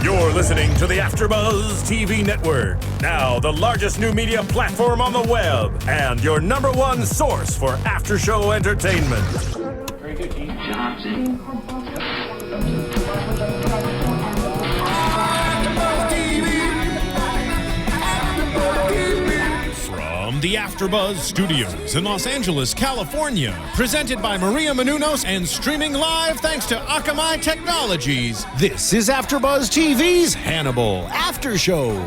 You're listening to the AFTERBUZZ TV network, now the largest new media platform on the web, and your #1 source for after-show entertainment. Very good, Keith. From the AFTERBUZZ Studios in Los Angeles, California, presented by Maria Menounos and streaming live thanks to Akamai Technologies, this is AFTERBUZZ TV's Hannibal After Show.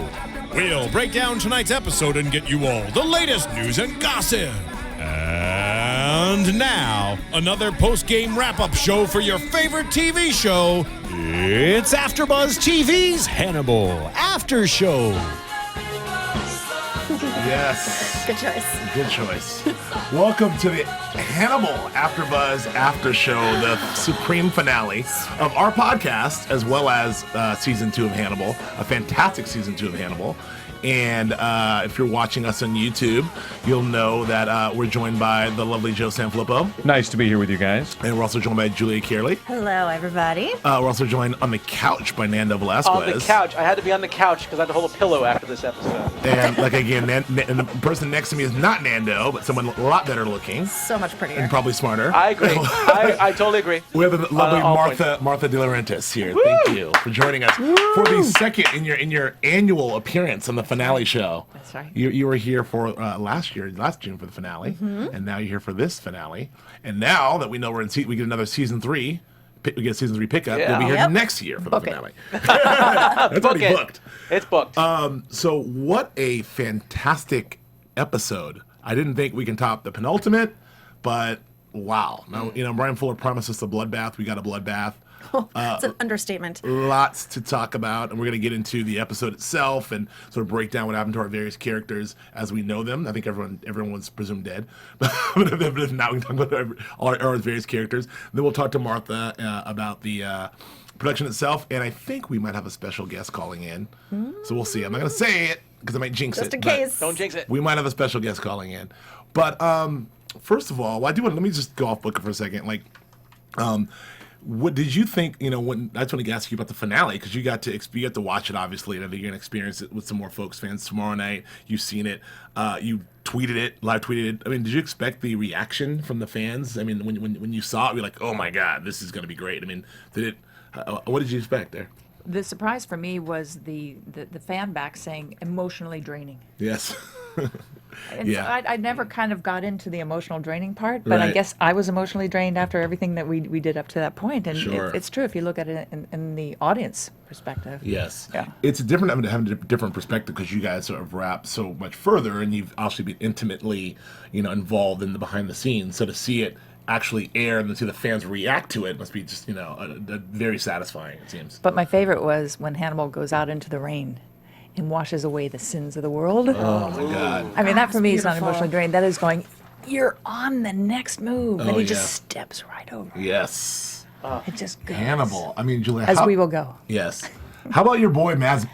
We'll break down tonight's episode and get you all the latest news and gossip. And now, another post-game wrap-up show for your favorite TV show. It's AFTERBUZZ TV's Hannibal After Show. Yes. Good choice. Good choice. Welcome to the Hannibal AFTERBUZZ After Show, the supreme finale of our podcast, as well as Season 2 of Hannibal, a fantastic Season 2 of Hannibal. And if you're watching us on YouTube, you'll know that we're joined by the lovely Joe Sanfelippo. Nice to be here with you guys. And we're also joined by Julia Cearley. Hello, everybody. We're also joined on the couch by Nando Velasquez. On the couch. I had to be on the couch because I had to hold a pillow after this episode. And like again, and the person next to me is not Nando, but someone a lot better looking. So much prettier. And probably smarter. I agree. I totally agree. We have the lovely Martha De Laurentiis here. Woo! Thank you for joining us for the second in your annual appearance on the finale show. That's right. You were here for last June for the finale, and now you're here for this finale. And now that we know we get another season 3. We get a season 3 pickup. Yeah. You'll be here Yep. next year for Book the it. finale. That's already it. booked. It's booked. So what a fantastic episode. I didn't think we can top the penultimate, but wow. Now, Brian Fuller promised us a bloodbath. We got a bloodbath. It's an understatement. Lots to talk about, and we're going to get into the episode itself and sort of break down what happened to our various characters as we know them. I think everyone was presumed dead, but if not, we can talk about our various characters. Then we'll talk to Martha about the production itself, and I think we might have a special guest calling in. So we'll see. I'm not going to say it because I might jinx it. Just in case. Don't jinx it. We might have a special guest calling in. But first of all, let me just go off book for a second. What did you think? When I just want to ask you about the finale because you got to watch it obviously, and I think you're gonna experience it with some more folks fans tomorrow night. You've seen it. You tweeted it, live tweeted it. I mean, did you expect the reaction from the fans? I mean, when you saw it, you're like, oh my god, this is gonna be great. I mean, what did you expect there? The surprise for me was the fan back saying emotionally draining. Yes. And Yeah. so I never kind of got into the emotional draining part, but I Right. guess I was emotionally drained after everything that we did up to that point. And Sure. it's true if you look at it in the audience perspective. Yes. Yeah. It's different having a different perspective because you guys sort of wrap so much further and you've actually been intimately, involved in the behind the scenes. So to see it actually air and to see the fans react to it must be just, very satisfying, it seems. But my favorite was when Hannibal goes out into the rain and washes away the sins of the world. Oh my God. I mean, that for me is not beautiful. emotionally drained. That is going, you're on the next move. And he yeah. just steps right over. Yes. It just goes. Hannibal. I mean, Julia. As we will go. Yes. How about your boy Mads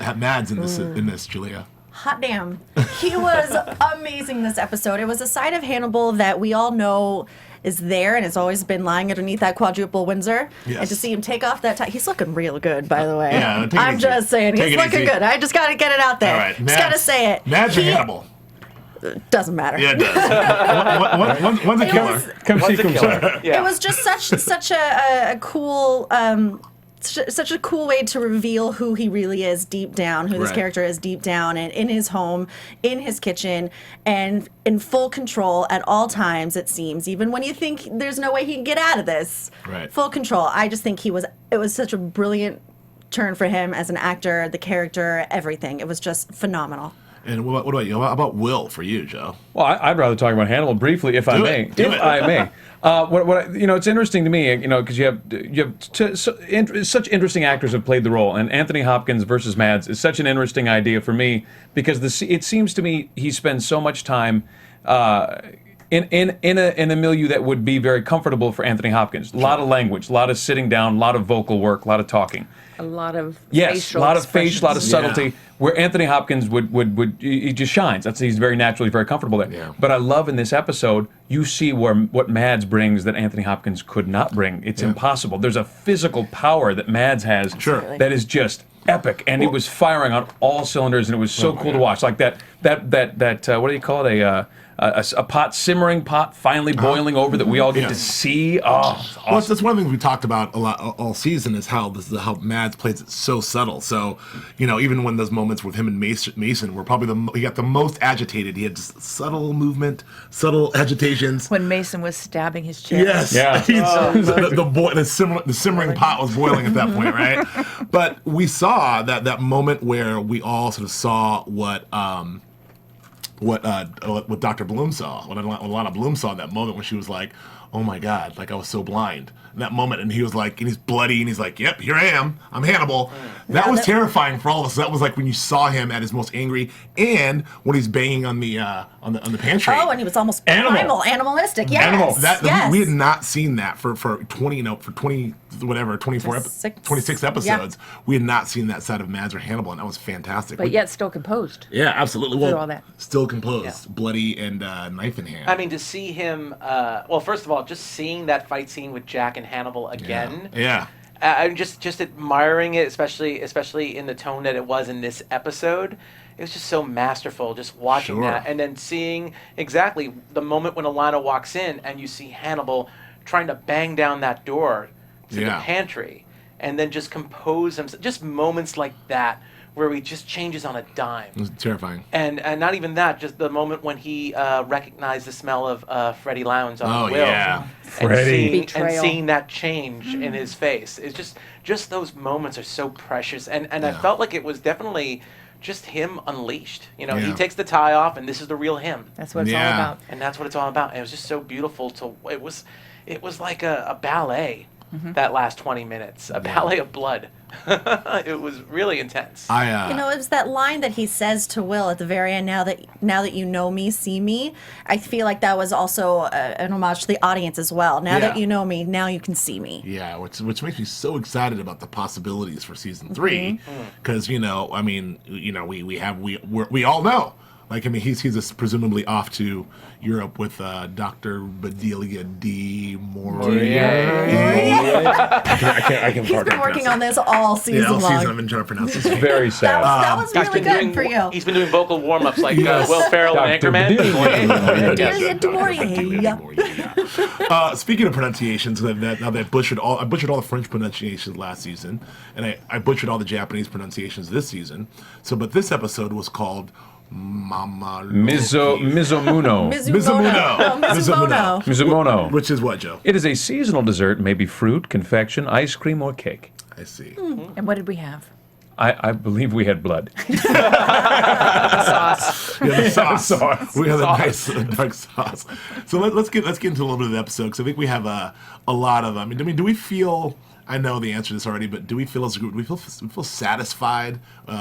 in this, Julia? Hot damn. He was amazing this episode. It was a side of Hannibal that we all know is there and has always been lying underneath that quadruple Windsor. Yes. And to see him take off that tie, he's looking real good, by the way. Yeah, take it I'm easy. just saying, Take he's it looking easy. good. I just got to get it out there. All right. Just got to say it. Mads or Hannibal? Doesn't matter. Yeah, it does. One's a killer. Come see, One's a come killer. Yeah. It was just such a cool such a cool way to reveal who he really is deep down, who this Right. character is deep down, and in his home, in his kitchen, and in full control at all times. It seems, even when you think there's no way he can get out of this, Right. full control. I just think it was such a brilliant turn for him as an actor, the character, everything. It was just phenomenal. And what about you? How about Will for you, Joe? Well, I'd rather talk about Hannibal briefly, if I Do may. it. Do If it. I may. It's interesting to me, because you have such interesting actors have played the role, and Anthony Hopkins versus Mads is such an interesting idea for me because it seems to me he spends so much time in a milieu that would be very comfortable for Anthony Hopkins. A lot of language, a lot of sitting down, a lot of vocal work, a lot of talking. A lot of Yes, facial a lot of face, a lot of expressions. subtlety. Yeah. Where Anthony Hopkins would he just shines. He's very naturally very comfortable there. Yeah. But I love in this episode you see what Mads brings that Anthony Hopkins could not bring. It's impossible. There's a physical power that Mads has Sure. that is just epic, and it was firing on all cylinders, and it was so cool to watch. Like that what do you call it? A pot, simmering pot, finally boiling over that we all get to see. Oh, it's awesome. Well, that's one of the things we talked about a lot all season is how Mads plays it so subtle. So, even when those moments with him and Mason were probably he got the most agitated. He had just subtle movement, subtle agitations. When Mason was stabbing his chest. Yes. Yeah. The simmering pot was boiling at that point, right? But we saw that moment where we all sort of saw what Dr. Bloom saw, what Alana Bloom saw in that moment when she was like, oh my God, like I was so blind. In that moment, and he was like, and he's bloody, and he's like, yep, here I am, I'm Hannibal. That was terrifying for all of us. That was like when you saw him at his most angry, and when he's banging on the pantry. Oh, and he was almost animalistic. Yes. Animal. We had not seen that for 26 episodes. Yeah. We had not seen that side of Mads or Hannibal, and that was fantastic. But yet still composed. Yeah, absolutely. Through all that. Still composed, bloody and knife in hand. I mean, to see him, well, first of all, just seeing that fight scene with Jack and Hannibal again. Yeah. I'm just admiring it, especially in the tone that it was in this episode. It was just so masterful, just watching that, and then seeing exactly the moment when Alana walks in and you see Hannibal trying to bang down that door to the pantry, and then just compose himself. Just moments like that where he just changes on a dime. It was terrifying. And not even that, just the moment when he recognized the smell of Freddie Lowndes on the wheel. Yeah. Freddie. And seeing that change in his face. It's just those moments are so precious. And I felt like it was definitely just him unleashed. He takes the tie off, and this is the real him. That's what it's all about. And that's what it's all about. And it was just so beautiful it was like a ballet. That last 20 minutes, a ballet of blood. It was really intense. It was that line that he says to Will at the very end. Now that you know me, see me. I feel like that was also an homage to the audience as well. Now that you know me, now you can see me. Yeah, which makes me so excited about the possibilities for season 3, because we all know. He's presumably off to Europe with Dr. Bedelia D. I can't. He's been working on this all season long. I've been trying to pronounce this. Very sad. That was really good for you. He's been doing vocal warm-ups like Will Ferrell and Anchorman. Speaking of pronunciations, now that I butchered all the French pronunciations last season, and I butchered all the Japanese pronunciations this season. But this episode was called Mizumono. Which is what, Joe? It is a seasonal dessert, maybe fruit, confection, ice cream, or cake. I see. And what did we have? I believe we had blood. Sauce. We have the sauce. We have a nice dark sauce. So let's get into a little bit of the episode, because I think we have a lot of. I mean, do we feel? I know the answer to this already, but do we feel as a group? Do we feel satisfied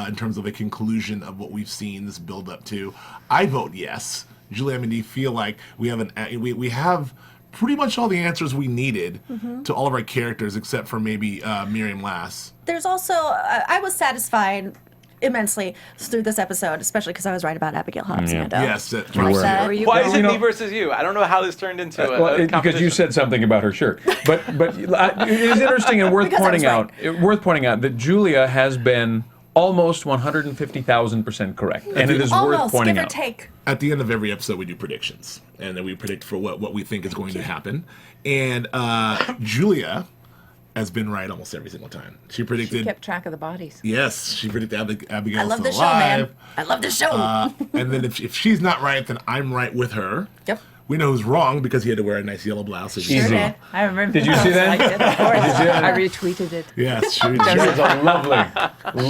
in terms of the conclusion of what we've seen this build up to? I vote yes. Julia, do you feel like we have we have pretty much all the answers we needed to all of our characters, except for maybe Miriam Lass? There's also I was satisfied immensely through this episode, especially because I was right about Abigail Hobbs. Yes, you were. Why is it me versus you? I don't know how this turned into a competition. Because you said something about her shirt. But it is interesting and worth pointing out. That Julia has been almost 150,000% correct, and it is worth pointing out. Give or take. At the end of every episode, we do predictions, and then we predict for what we think is going to happen. And Julia has been right almost every single time. She predicted. She kept track of the bodies. Yes, she predicted Abigail's I love still the show, man. alive. I love the show. And then if she's not right, then I'm right with her. Yep. We know who's wrong because he had to wear a nice yellow blouse. So Easy. Did. I remember. Did you see that? I did, of course. Did you see that? I retweeted it. Yes, she It was a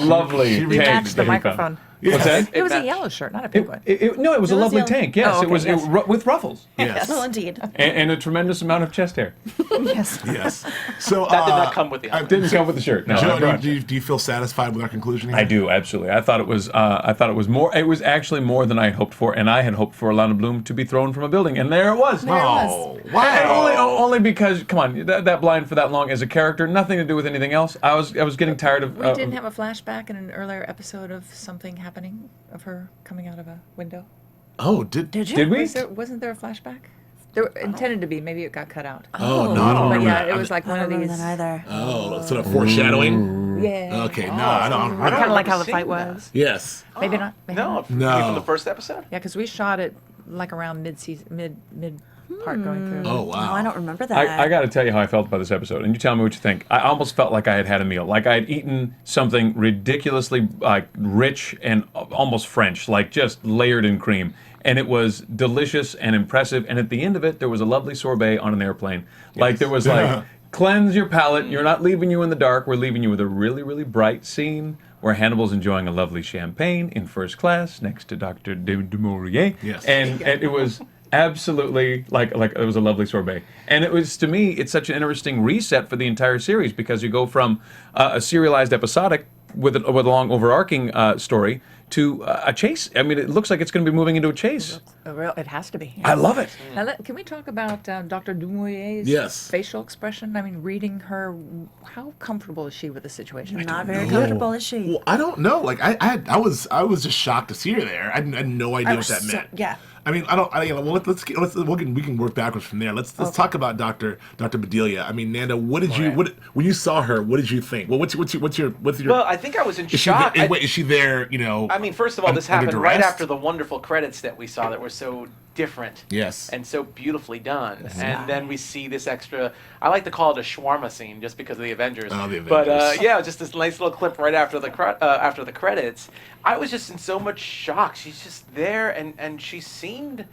lovely We tank matched the that he found. microphone. What's that? It was a yellow shirt, not a pink one. No, it was a was lovely yellow. tank. Yes, Oh, okay, it was yes. with ruffles Yes. Well, indeed. and a tremendous amount of chest hair. Yes. Yes. So That did not come with the I outfit. Didn't come with the shirt. No, I Joe, brought- do you feel satisfied with our conclusion here? I do, absolutely. I thought it was more. It was actually more than I had hoped for, and I had hoped for Alana Bloom to be thrown from a building, and there it was. Oh, And wow. only because, come on, that blind for that long as a character, nothing to do with anything else. I was getting tired of. We didn't have a flashback in an earlier episode of something happening, of her coming out of a window. Oh, did Did you? Did we? Wasn't there a flashback? There intended to be. Maybe it got cut out. Oh, no, I don't But remember yeah, that. it was like I one don't of remember these. that either. Oh, sort of foreshadowing. Yeah. Okay, no, I don't. Kind of like how the seeing fight that. was. Yes. Maybe not. Maybe No, not. No. from the first episode. Yeah, because we shot it like around mid part going through. Oh No, wow. I don't remember that. I got to tell you how I felt about this episode, and you tell me what you think. I almost felt like I had had a meal, like I had eaten something ridiculously rich and almost French, like just layered in cream. And it was delicious and impressive. And at the end of it, there was a lovely sorbet on an airplane. Like there was like, cleanse your palate. You're not leaving you in the dark. We're leaving you with a really, really bright scene where Hannibal's enjoying a lovely champagne in first class next to Dr. de Maurier. Yes. And it was absolutely like it was a lovely sorbet. And it was, to me, it's such an interesting reset for the entire series because you go from a serialized episodic with a long overarching story to a chase. I mean, it looks like it's going to be moving into a chase. It has to be. I love it. Now, can we talk about Dr. Dumoulier's Yes. facial expression? I mean, reading her, how comfortable is she with the situation? Not very comfortable, is she? Well, I don't know. Like I was just shocked to see her there. I had no idea what that meant. Yeah. I mean, I don't. Well, we can work backwards from there. Let's talk about Dr. Bedelia. I mean, Nando, what did you when you saw her? What did you think? Well, what's your Well, I think I was in is shock. Is she there? You know. I mean, first of all, this under happened right duress? after the wonderful credits that we saw that were so different. Yes. And so beautifully done. And then we see this extra, I like to call it a shawarma scene just because of the Avengers. Oh, the But Avengers. yeah, just this nice little clip right after the credits. I was just in so much shock. She's just there and she seemed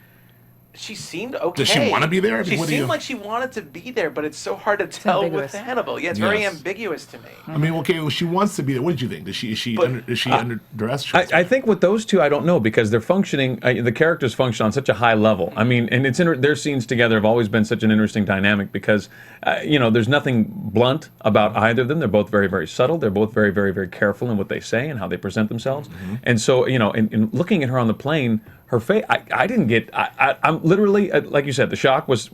okay. Does she wanna be there? I mean, She what do seemed you- like she wanted to be there, but it's so hard to tell with ambiguous. Hannibal. Yeah, it's very Yes. ambiguous to me. I mean, okay, well, she wants to be there. What did you think? Is she But- under duress? I think with those two, I don't know because they're functioning. The characters function on such a high level. I mean, and their scenes together have always been such an interesting dynamic because, there's nothing blunt about either of them. They're both very, very subtle. They're both very, very, very careful in what they say and how they present themselves. And so, in looking at her on the plane, her face, I didn't get. I'm literally, like you said, the shock was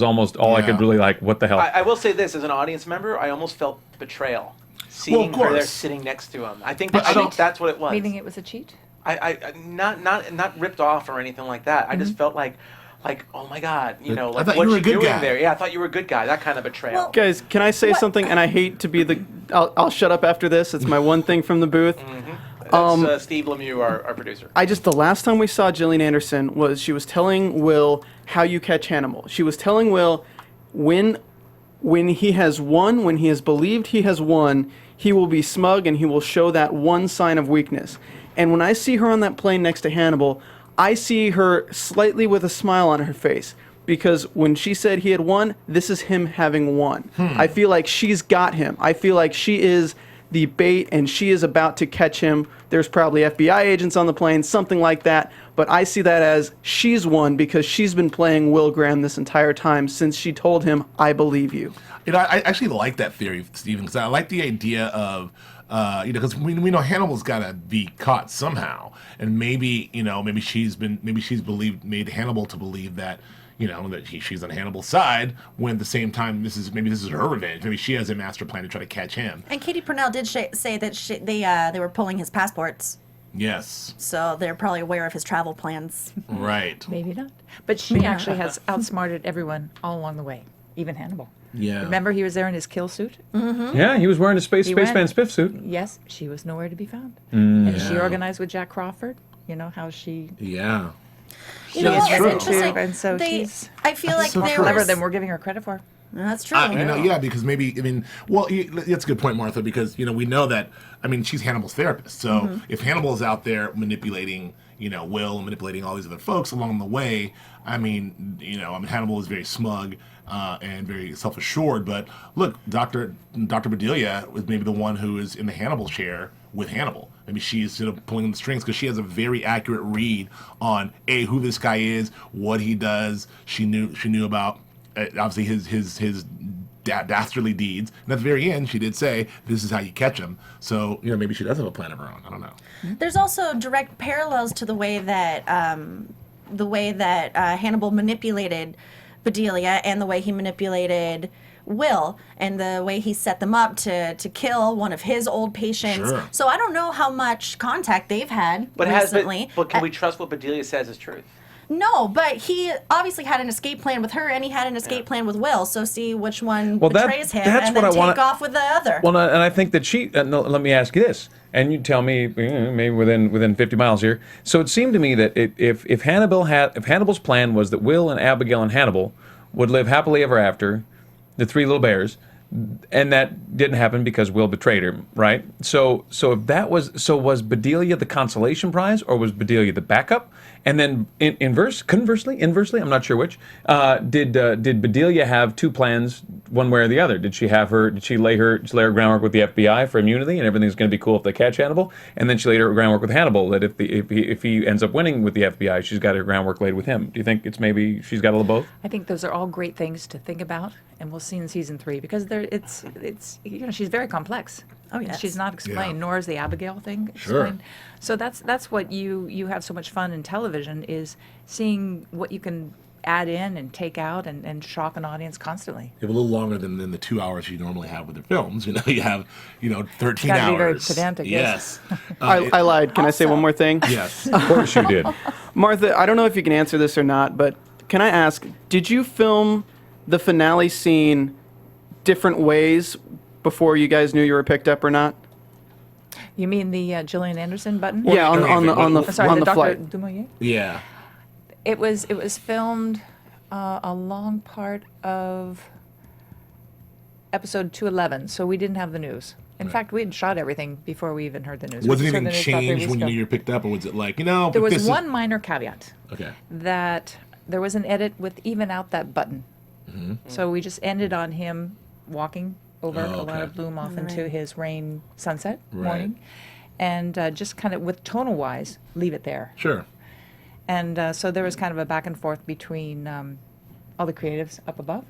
almost all I could Yeah. really like. What the hell? I will say this, as an audience member, I almost felt betrayal. Seeing her there course. sitting next to him. I think But that's what it was. Meaning it was a cheat? I not ripped off or anything like that. I just felt like, oh my God, I like thought you what were a you good doing guy. there? Yeah, I thought you were a good guy. That kind of betrayal. Guys, can I say something? And I hate to be the. I'll shut up after this. It's my one thing from the booth. That's Steve Lemieux, our producer. The last time we saw Gillian Anderson was she was telling Will how you catch Hannibal. She was telling Will when he has won, when he has believed he has won, he will be smug and he will show that one sign of weakness. And when I see her on that plane next to Hannibal, I see her slightly with a smile on her face. Because when she said he had won, this is him having won. I feel like she's got him. I feel like she is the bait and she is about to catch him. There's probably FBI agents on the plane, something like that. But I see that as she's won because she's been playing Will Graham this entire time since she told him, I believe you. I actually like that theory, Stephen, because I like the idea of, because we know Hannibal's got to be caught somehow, and maybe she's made Hannibal to believe that, that she's on Hannibal's side, when at the same time this is her revenge. Maybe she has a master plan to try to catch him. And Katie Purnell did say that they were pulling his passports, Yes, so they're probably aware of his travel plans. right. Maybe not. But she actually has outsmarted everyone all along the way, even Hannibal. Yeah. Remember he was there in his kill suit? Yeah, he was wearing a spaceman spiff suit. Yes, she was nowhere to be found. And she Yeah. organized with Jack Crawford. You know how she Yeah. You know that's what? It's true. interesting. And so They- she's I feel like so there clever was. than we're giving her credit for. That's true. Yeah, because that's a good point, Martha, because, we know that, she's Hannibal's therapist. So if Hannibal's out there manipulating, Will and manipulating all these other folks along the way, Hannibal is very smug and very self-assured. But look, Dr. Bedelia was maybe the one who is in the Hannibal chair with Hannibal. Maybe she's pulling the strings because she has a very accurate read on who this guy is, what he does. She knew about obviously his dastardly deeds. And at the very end, she did say, "This is how you catch him." So maybe she does have a plan of her own. I don't know. There's also direct parallels to the way that Hannibal manipulated Bedelia and the way he manipulated Will and the way he set them up to kill one of his old patients. Sure. So I don't know how much contact they've had But recently. can we trust what Bedelia says is truth? No, but he obviously had an escape plan with her, and he had an escape plan with Will. So see which one betrays him, that's and what then I wanna- take off with the other. Well, and I think that she. No, let me ask you this, and you tell me, maybe within 50 miles here. So it seemed to me that if Hannibal's plan was that Will and Abigail and Hannibal would live happily ever after, the three little bears, and that didn't happen because Will betrayed her, right? So if that was was Bedelia the consolation prize, or was Bedelia the backup? And then conversely, I'm not sure which. Did Bedelia have two plans, one way or the other? Did she lay her groundwork with the FBI for immunity and everything's going to be cool if they catch Hannibal? And then she laid her groundwork with Hannibal that if he ends up winning with the FBI, she's got her groundwork laid with him. Do you think it's maybe she's got a little both? I think those are all great things to think about, and we'll see in season 3 because it's she's very complex. Oh, yes. She's not explained, nor is the Abigail thing Sure. explained. So that's what you have so much fun in television, is seeing what you can add in and take out and shock an audience constantly. You have a little longer than the 2 hours you normally have with the films. You have 13 Gotta hours. be very pedantic, Yes. I lied. Can I say one more thing? Yes. Of course you did. Martha, I don't know if you can answer this or not, but can I ask, did you film the finale scene different ways before you guys knew you were picked up or not? You mean the Gillian Anderson button? Yeah, on the Sorry, on the the Dr. flight. Dumouriez? Yeah. It was filmed a long part of episode 211, so we didn't have the news. In fact, we had shot everything before we even heard the news. Was We just heard anything the news about 3 changed weeks when you ago. knew you were picked up, or was it like, There was one minor caveat, Okay. that there was an edit with even out that button. So we just ended on him walking over a lot of bloom off into his rain sunset morning, and just kind of with tonal wise, leave it there. Sure. And so there was kind of a back and forth between all the creatives up above.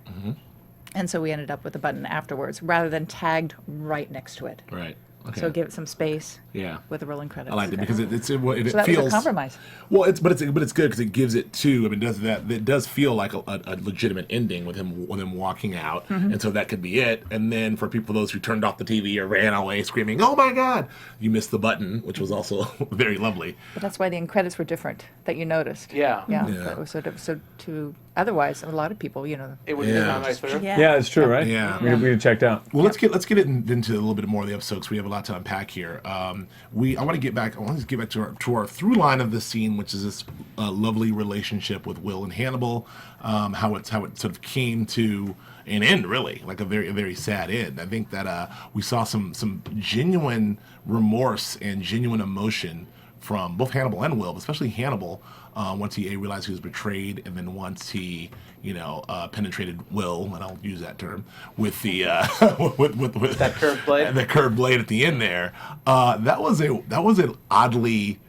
And so we ended up with the button afterwards rather than tagged right next to it. Right. Okay. So give it some space Yeah. with the rolling credits. I like it because it so feels. that was a compromise. Well, it's good because it gives it too. I mean, it does feel like a legitimate ending with him walking out, and so that could be it. And then for those who turned off the TV or ran away screaming, "Oh my God!" you missed the button, which was also very lovely. But that's why the end credits were different that you noticed. Yeah. Yeah. Yeah. So to otherwise, a lot of people, It would have been on my through. Yeah, it's true, right? Yeah. We checked out. Well, let's get into a little bit more of the episode because we have a lot to unpack here. I want to get back to our through line of the scene, which is this lovely relationship with Will and Hannibal. How it sort of came to an end, really, like a very sad end. I think that we saw some genuine remorse and genuine emotion from both Hannibal and Will, but especially Hannibal, once he realized he was betrayed, and then once he, penetrated Will, and I'll use that term, with the with That curved blade? the curved blade at the end there. That was an oddly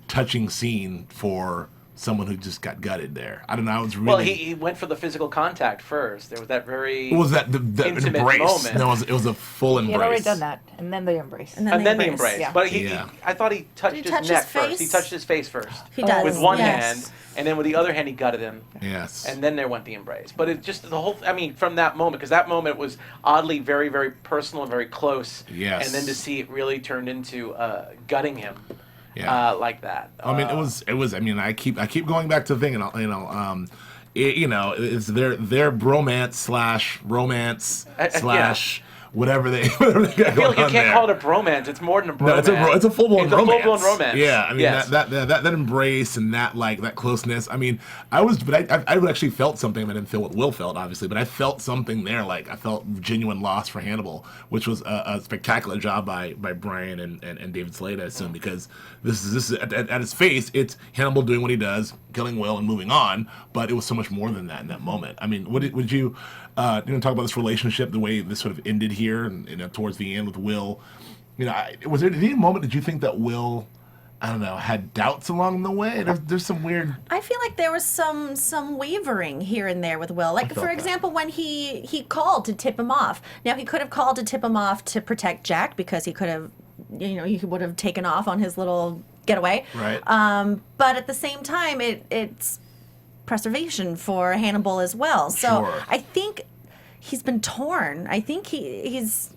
touching scene for someone who just got gutted there. I don't know. I was really. Well, he went for the physical contact first. There was that very. What was that? The intimate embrace. moment. No, it was a full he embrace. had already done that, and then the embrace. And And then the embrace. Yeah. But Yeah. I thought he touched Did his he touch neck his first. He face? touched his face first. He does. With one yes. hand, and then with the other hand, he gutted him. Yes. And then there went the embrace. But it just, from that moment, because that moment was oddly very, very personal and very close. Yes. And then to see it really turned into gutting him. Yeah. Like that. I mean, it was. I mean, I keep going back to the thing, and it's their bromance slash romance slash whatever they got I feel going like you on can't there. call it a bromance. It's more than a bromance. No, it's a full blown romance. It's a full blown romance. Yeah, I mean Yes. that embrace and that closeness. I mean, I actually felt something. I didn't feel what Will felt, obviously, but I felt something there. Like I felt genuine loss for Hannibal, which was a spectacular job by Brian and David Slade, I assume, because this is at its face, it's Hannibal doing what he does, killing Will and moving on. But it was so much more than that in that moment. I mean, would you talk about this relationship, the way this sort of ended here, and towards the end with Will? Was there any moment did you think that Will, I don't know, had doubts along the way? There's some weird. I feel like there was some wavering here and there with Will. Like, felt for that. example, when he called to tip him off. Now, he could have called to tip him off to protect Jack because he could have, he would have taken off on his little getaway. Right. But at the same time, it's preservation for Hannibal as well. So Sure. I think he's been torn. I think he's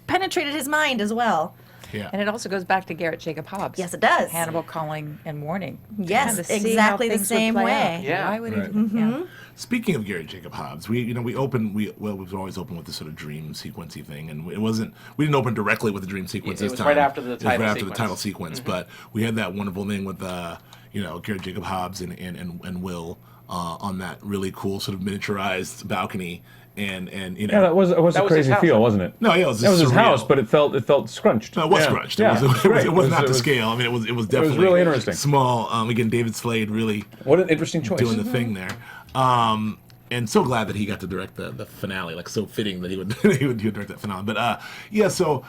penetrated his mind as well. Yeah. And it also goes back to Garrett Jacob Hobbs. Yes, it does. Hannibal calling and warning. Yes, Kinda see exactly how the things would same play way. out. Yeah. Why would Right. he? Yeah. Speaking of Garrett Jacob Hobbs, we've always opened with this sort of dream sequencey thing, and we didn't open directly with the dream sequence It this was time. right after the It was title right after the sequence. title sequence, but we had that wonderful thing with Garrett Jacob Hobbs and Will on that really cool sort of miniaturized balcony, and Yeah, that was a was his crazy house. feel, wasn't it? No, yeah, it was That was his surreal. house, but it felt scrunched. No, it was Yeah. scrunched. Yeah, It was great. not It to was- scale. I mean, it was definitely really interesting. small. Again, David Slade really What an interesting choice. doing the thing there. And so glad that he got to direct the finale. Like, so fitting that he would he would direct that finale. But yeah, so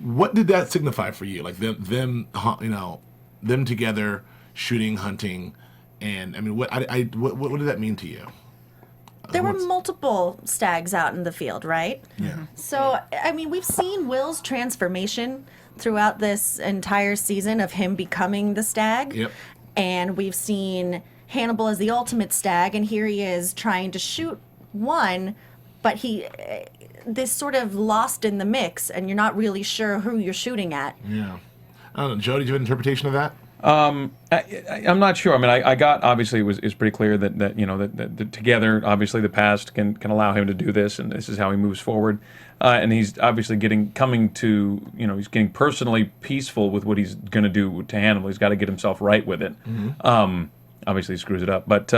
what did that signify for you? Like them together shooting, hunting, and I mean, what did that mean to you? There were What's- multiple stags out in the field, right? Yeah. So, I mean, we've seen Will's transformation throughout this entire season of him becoming the stag. Yep. And we've seen Hannibal as the ultimate stag, and here he is trying to shoot one, but this sort of lost in the mix, and you're not really sure who you're shooting at. Yeah. I don't know, Joe, did you have an interpretation of that? I'm not sure. I mean, I got, obviously it was pretty clear that together, obviously the past can allow him to do this, and this is how he moves forward. And he's obviously he's getting personally peaceful with what he's going to do to Hannibal. He's got to get himself right with it. Obviously he screws it up, but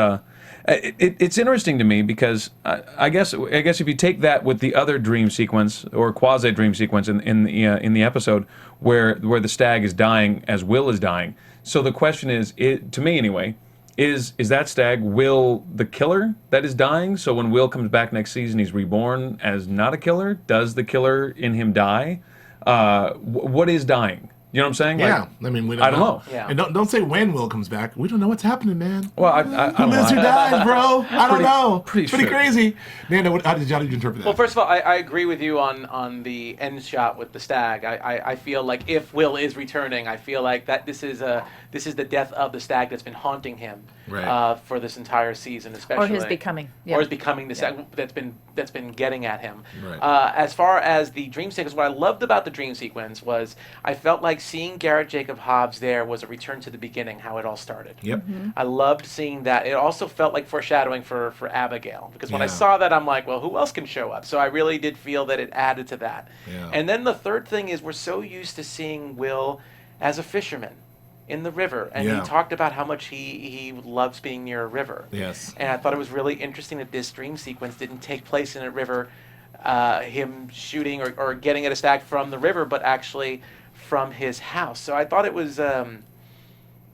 it's interesting to me because I guess if you take that with the other dream sequence or quasi dream sequence in the episode where the stag is dying as Will is dying. So the question is, to me anyway, is that stag Will the killer that is dying? So when Will comes back next season, he's reborn as not a killer. Does the killer in him die? What is dying? You know what I'm saying? Yeah. Like, I mean, we don't I don't know. Yeah. And don't say when Will comes back. We don't know what's happening, man. Well, I Who don't lives or know. dies, bro? I don't know. pretty It's pretty sure. crazy. Nando, how did you interpret that? Well, first of all, I agree with you on the end shot with the stag. I feel like if Will is returning, I feel like that this is the death of the stag that's been haunting him Right. For this entire season, especially. Or his becoming. Yeah. Or his becoming the stag that's been getting at him. Right. As far as the dream sequence, what I loved about the dream sequence was I felt like seeing Garrett Jacob Hobbs there was a return to the beginning, how it all started. Yep. I loved seeing that. It also felt like foreshadowing for Abigail, because when I Yeah. saw that, I'm like, well, who else can show up? So I really did feel that it added to that. Yeah. And then the third thing is we're so used to seeing Will as a fisherman in the river, and Yeah. he talked about how much he loves being near a river. Yes. And I thought it was really interesting that this dream sequence didn't take place in a river, him shooting or getting at a stag from the river, but actually from his house. So I thought it was, I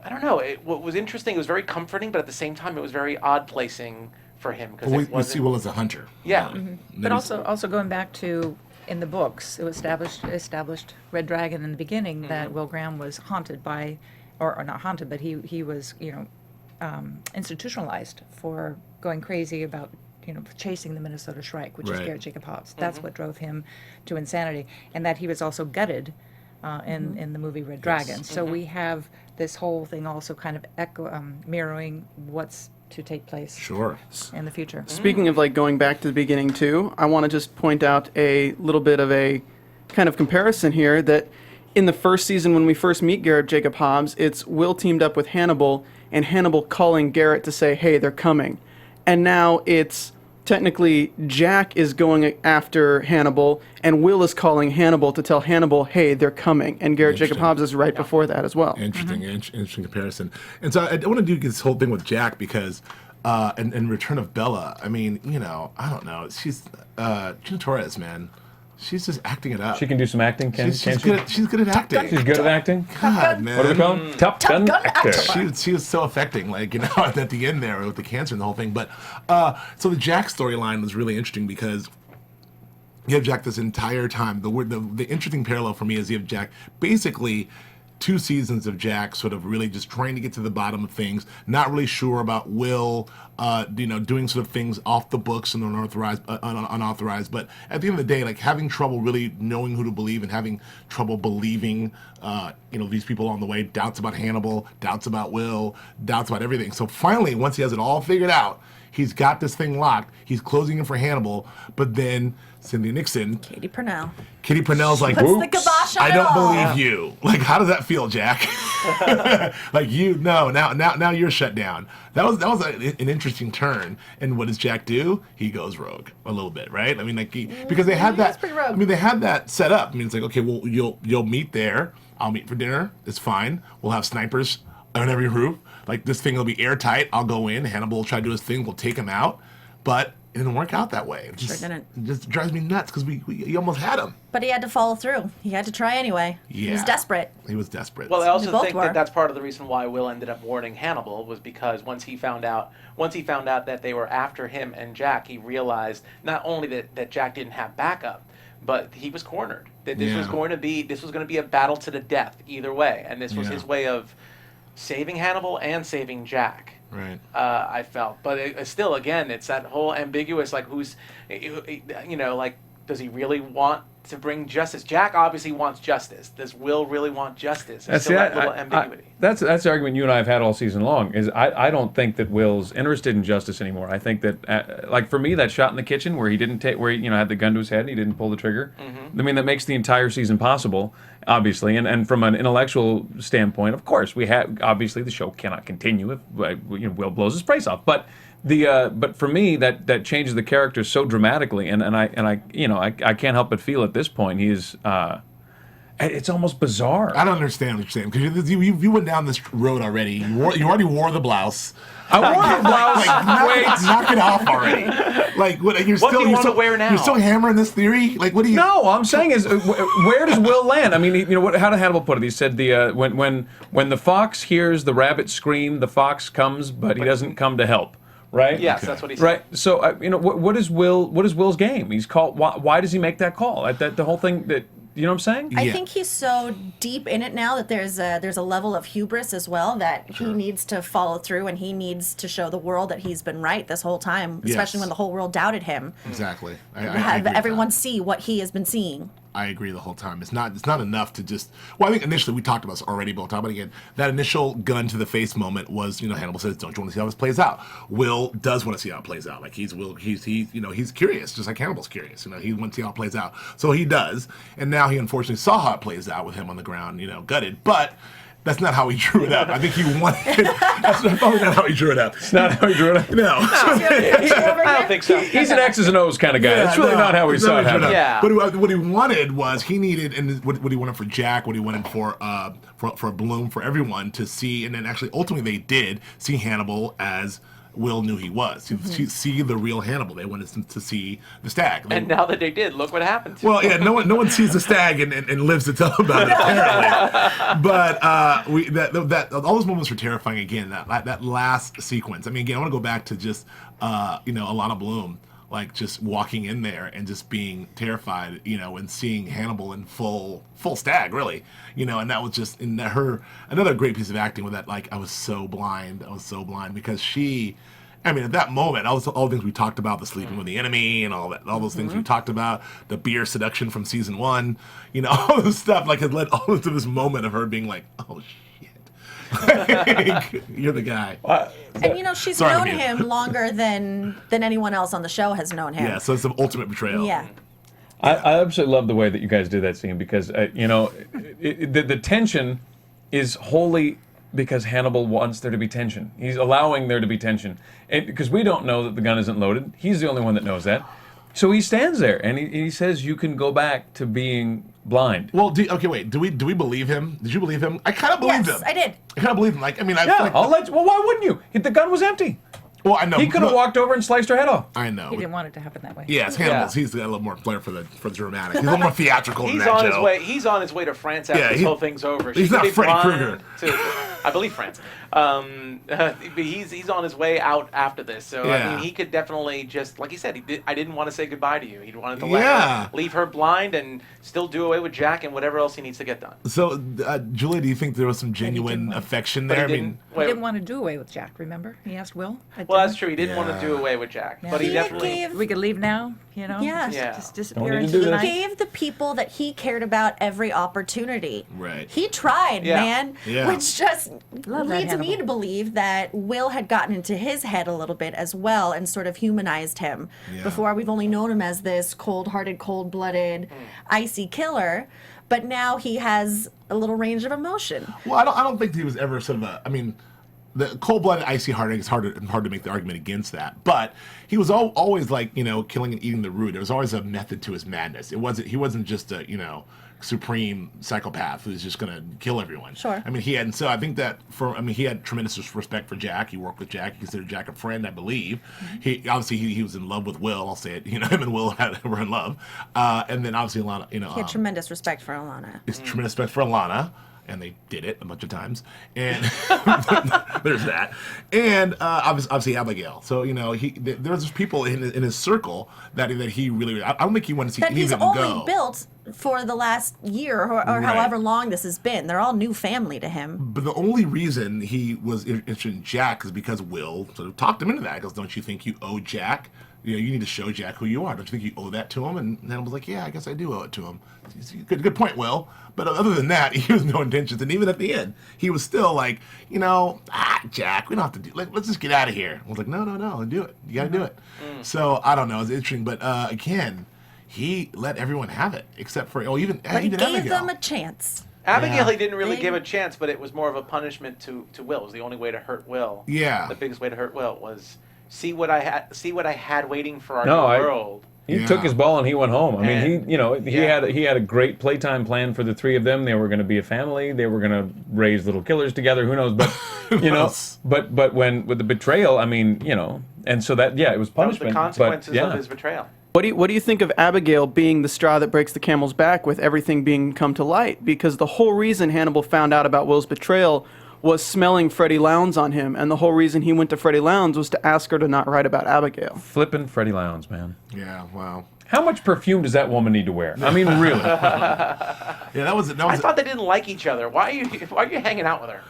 don't know, what was interesting, it was very comforting, but at the same time it was very odd placing for him. Because We see Will as a hunter. Yeah. And But then he's- also going back to in the books, it was established Red Dragon in the beginning that Will Graham was haunted by, or not haunted, but he was institutionalized for going crazy about chasing the Minnesota Shrike, which is Right. Garrett Jacob Hobbs. That's what drove him to insanity, and that he was also gutted in the movie Red Dragon. So we have this whole thing also kind of mirroring what's to take place Sure. in the future. Speaking of like going back to the beginning too, I want to just point out a little bit of a kind of comparison here that in the first season when we first meet Garrett Jacob Hobbs, it's Will teamed up with Hannibal and Hannibal calling Garrett to say, hey, they're coming. And now it's technically Jack is going after Hannibal and Will is calling Hannibal to tell Hannibal, hey, they're coming. And Garrett Jacob Interesting. Hobbs is right before that as well. Interesting, interesting comparison. And so I want to do this whole thing with Jack because, and Return of Bella. I mean, I don't know. She's Gina Torres, man. She's just acting it up. She can do some acting, can't She's she? good. She's good at acting. She's good at acting. God, man. What do we call them? Top Gun actor. She was so affecting, like, at the end there with the cancer and the whole thing. But so the Jack storyline was really interesting because you have Jack this entire time. The interesting parallel for me is you have Jack basically 2 seasons of Jack sort of really just trying to get to the bottom of things, not really sure about Will, doing sort of things off the books and unauthorized. But at the end of the day, like having trouble really knowing who to believe and having trouble believing, these people on the way, doubts about Hannibal, doubts about Will, doubts about everything. So finally, once he has it all figured out, he's got this thing locked. He's closing in for Hannibal, but then Cynthia Nixon, Katie Purnell Kitty Purnell's like, puts the "Whoops." kibosh shut I it don't all. believe you. Like, how does that feel, Jack? Like, now you're shut down. That was an interesting turn. And what does Jack do? He goes rogue a little bit, right? I mean, like, because they had that. pretty rogue. I mean, they had that set up. I mean, it's like, okay, well, you'll meet there. I'll meet for dinner. It's fine. We'll have snipers on every roof. Like, this thing will be airtight. I'll go in. Hannibal will try to do his thing. We'll take him out. But it didn't work out that way. It didn't. It just drives me nuts because we almost had him. But he had to follow through. He had to try anyway. Yeah. He was desperate. He was desperate. Well, I also both think were. that that's part of the reason why Will ended up warning Hannibal was because once he found out that they were after him and Jack, he realized not only that Jack didn't have backup, but he was cornered. That this was going to be a battle to the death either way, and this was his way of saving Hannibal and saving Jack. Right. I felt, but still, again, it's that whole ambiguous, like like, does he really want to bring justice? Jack obviously wants justice. Does Will really want justice? There's still that little ambiguity. That's the argument you and I have had all season long. Is I don't think that Will's interested in justice anymore. I think that like for me, that shot in the kitchen where he didn't take where he had the gun to his head and he didn't pull the trigger. Mm-hmm. I mean, that makes the entire season possible, obviously. And from an intellectual standpoint, of course, we have obviously the show cannot continue if Will blows his brace off, but. But for me, that changes the character so dramatically, and I can't help but feel at this point he's it's almost bizarre. I don't understand what you're saying because you went down this road already. You already wore the blouse. I wore the blouse. Like, knock it off already. Like what? What do you want to wear now? You're still hammering this theory. Like what do you? No, all I'm saying is, where does Will land? I mean, how did Hannibal put it? He said when the fox hears the rabbit scream, the fox comes, but he doesn't come to help. Right. Yes, that's what he said. Right. So what is Will's game? He's called. Why does he make that call? The whole thing that you know what I'm saying? I think he's so deep in it now that there's a level of hubris as well that he needs to follow through and he needs to show the world that he's been right this whole time, especially when the whole world doubted him. Exactly. I Have agree with everyone that. see what he has been seeing. I agree the whole time. It's not enough to just. Well, I think initially we talked about this already, but we'll talk about it again. That initial gun to the face moment was, Hannibal says, "Don't you want to see how this plays out?" Will does want to see how it plays out. Like he's curious, just like Hannibal's curious. He wants to see how it plays out, so he does. And now he unfortunately saw how it plays out with him on the ground, gutted, but. That's not how he drew it up. I think he wanted. That's probably not how he drew it up. It's not how he drew it up. No. I don't think so. He's an X's and O's kind of guy. That's really not how he saw it happen. Yeah. But what he wanted was he needed, and what he wanted for Jack, what he wanted for Bloom, for everyone to see, and then actually ultimately they did see Hannibal as Will knew he was. To see the real Hannibal. They wanted to see the stag. And now that they did, look what happened. Well, yeah, no one sees the stag and lives to tell about it, apparently. But all those moments were terrifying again. That last sequence. I mean, again, I want to go back to just Alana Bloom, like just walking in there and just being terrified, and seeing Hannibal in full stag, really, and that was just in her another great piece of acting with that. Like I was so blind because she. I mean, at that moment, all the things we talked about, the sleeping with the enemy and all those things we talked about, the beer seduction from season 1, all this stuff, like, had led all to this moment of her being like, oh, shit. You're the guy. And, she's known him longer than anyone else on the show has known him. Yeah, so it's the ultimate betrayal. Yeah. I absolutely love the way that you guys did that scene because, the tension is wholly because Hannibal wants there to be tension. He's allowing there to be tension. Because we don't know that the gun isn't loaded. He's the only one that knows that. So he stands there and he says, you can go back to being blind. Well, okay, wait. Do we believe him? Did you believe him? I kind of believed him. Yes, I did. I kind of believed him. Like, I mean, Well, why wouldn't you? The gun was empty. Well, I know. He could have walked over and sliced her head off. I know. He didn't want it to happen that way. Yeah, it's Hannibal's. He's got a little more flair for the dramatic. He's a little more theatrical than He's that, on Joe. his way. He's on his way to France after this whole thing's over. He's not Freddy Krueger. I believe France. He's on his way out after this. So I mean, he could definitely just, like he said, I didn't want to say goodbye to you. He wanted to leave her blind and still do away with Jack and whatever else he needs to get done. So, Julia, do you think there was some genuine affection there? He He didn't want to do away with Jack, remember? He asked Will. Well, that's true. He didn't want to do away with Jack. Yeah. But he definitely... We could leave now, Yeah. just disappear Don't need into to do the that. night. Gave the people that he cared about every opportunity. Right. He tried, man. Yeah. Which just Love that, leads me Hannibal. to believe that Will had gotten into his head a little bit as well and sort of humanized him. Yeah. Before we've only known him as this cold-hearted, cold-blooded, icy killer. but now he has a little range of emotion. Well, I don't think he was ever sort of a. I mean, the cold-blooded, icy heart, it's hard to make the argument against that. But he was always like, killing and eating the root. There was always a method to his madness. He wasn't just a, supreme psychopath who's just going to kill everyone. Sure. I mean, I think that he had tremendous respect for Jack. He worked with Jack. He considered Jack a friend, I believe. He was in love with Will. I'll say it. Him and Will were in love. And then obviously Alana, He had tremendous respect for Alana. Tremendous respect for Alana. And they did it a bunch of times, and there's that. And obviously Abigail. So there's people in his circle that he really. I don't think he wanted to see any of them go. That he's only built for the last year or however long this has been. They're all new family to him. But the only reason he was interested in Jack is because Will sort of talked him into that. He goes, "Don't you think you owe Jack? You need to show Jack who you are. Don't you think you owe that to him?" And Hannibal was like, "Yeah, I guess I do owe it to him." Good point, Will. But other than that, he has no intentions. And even at the end, he was still like, Jack, we don't have to do. Let's just get out of here. I was like, no, do it. You got to do it. So I don't know. It's interesting, but again, he let everyone have it except for even But he even gave Abigail. them a chance. Abigail, he didn't really give a chance, but it was more of a punishment to Will. It was the only way to hurt Will. Yeah. The biggest way to hurt Will was see what I had waiting for our new world. He took his ball and he went home. I mean, he had a great playtime plan for the three of them. They were going to be a family. They were going to raise little killers together. Who knows? But but with the betrayal, I mean, and so that it was punishment. That was the consequences of his betrayal. What do you think of Abigail being the straw that breaks the camel's back with everything being come to light? Because the whole reason Hannibal found out about Will's betrayal was smelling Freddie Lowndes on him, and the whole reason he went to Freddie Lowndes was to ask her to not write about Abigail. Flippin' Freddie Lowndes, man. Yeah, wow. How much perfume does that woman need to wear? I mean, really. That was. I thought they didn't like each other. Why are you hanging out with her?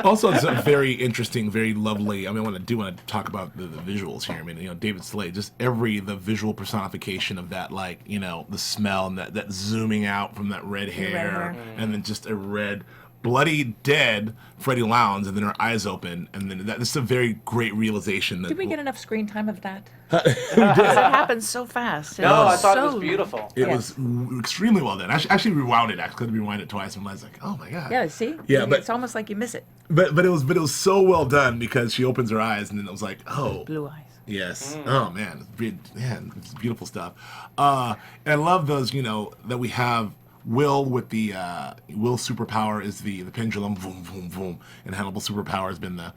Also, it's a very interesting, very lovely. I mean, I want to talk about the visuals here. I mean, David Slade, just the visual personification of that, the smell and that zooming out from that red hair, and then just a red, bloody dead Freddie Lowndes, and then her eyes open, and then this is a very great realization. Did we get enough screen time of that? Because it happens so fast. No, I thought it was beautiful. It was extremely well done. I actually rewound it. I could rewind it twice, and I was like, "Oh my god!" Yeah, see, but it's almost like you miss it. But it was so well done because she opens her eyes, and then it was like, "Oh, blue eyes." Yes. Oh man, it's beautiful stuff. And I love those. That we have. Will with the Will's superpower is the pendulum, boom, boom, boom, and Hannibal's superpower has been the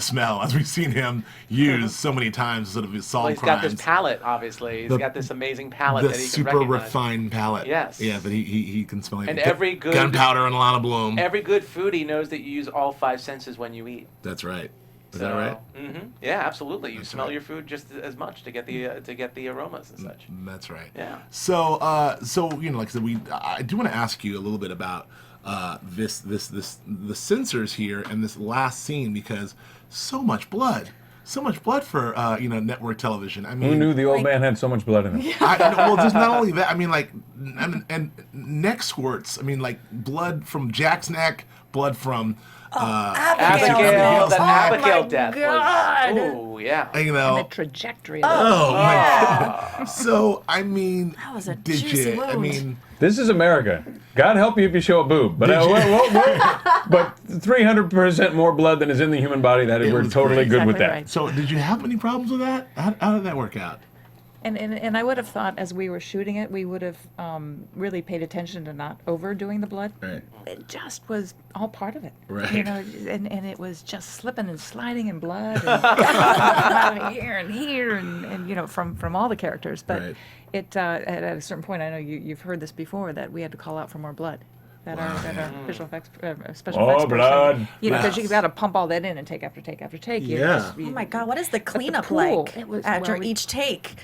smell, as we've seen him use so many times, sort of solve he's crimes. got this palate, obviously. He's got this amazing palate that he can super recognize. refined palate. Yes. Yeah, but he can smell it. And every good gunpowder and Lana Bloom. Every good foodie knows that you use all five senses when you eat. That's right. Is that right? Mm-hmm. Yeah, absolutely. You smell your food just as much to get the aromas and such. That's right. Yeah. So like I said, I do want to ask you a little bit about the censors here and this last scene, because so much blood for network television. I mean, who knew the old man had so much blood in him? Well, just not only that. I mean, and neck squirts. I mean, like blood from Jack's neck, blood from. Abigail, that Abigail death God. was. Oh yeah. And the trajectory. Of My God. So I mean, That was a did juicy you? I wound. mean, This is America. God help you if you show a boob. But but 300% more blood than is in the human body. We're was totally great. good with Exactly that. right. so did you have any problems with that? How did that work out? And I would have thought as we were shooting it, we would have really paid attention to not overdoing the blood. Right. It just was all part of it. Right. And it was just slipping and sliding in blood and here and from all the characters. But Right. it at a certain point, I know you've heard this before, that we had to call out for more blood. That our visual effects special effects person, blood. because you got to pump all that in and take after take after take. Yeah. Oh my God, what is the cleanup pool, like it was- after well, each take?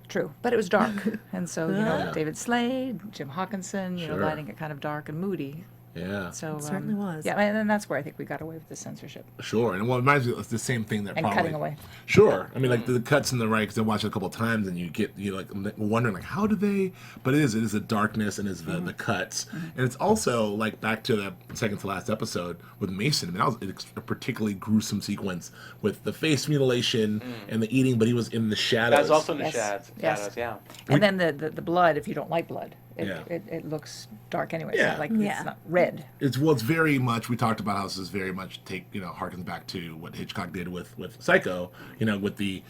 True, but it was dark, and so David Slade, Jim Hawkinson, Sure. lighting it kind of dark and moody. Yeah. So certainly was. Yeah, and that's where I think we got away with the censorship Sure, and it reminds me, it's the same thing that and probably cutting away. Sure, I mean like the cuts in the right, because I watched it a couple of times, and you like wondering like how do they? But it is the darkness and the cuts, and it's also like back to the second to last episode with Mason. I mean that was a particularly gruesome sequence with the face mutilation and the eating, but he was in the shadows. That's also in the Yes. shadows. Yes. Yeah. And then the blood, if you don't like blood, it looks dark anyway. It's Yeah. not like Yeah. it's not red. It's very much. We talked about how this is very much harkens back to what Hitchcock did with Psycho. With the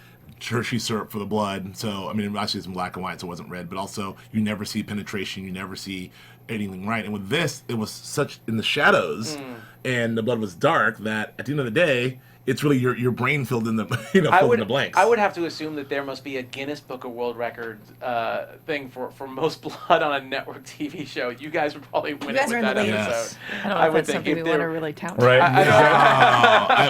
Hershey syrup for the blood. So I mean, actually it's in black and white, so it wasn't red. But also, you never see penetration. You never see anything right. And with this, it was such in the shadows, and the blood was dark that at the end of the day, it's really your brain filled in the filled in the blanks. I would have to assume that there must be a Guinness Book of World Records thing for most blood on a network TV show. You guys would probably win it guys with are in that the lead. episode. Yes. I don't know if that's something we want to really tout. Right.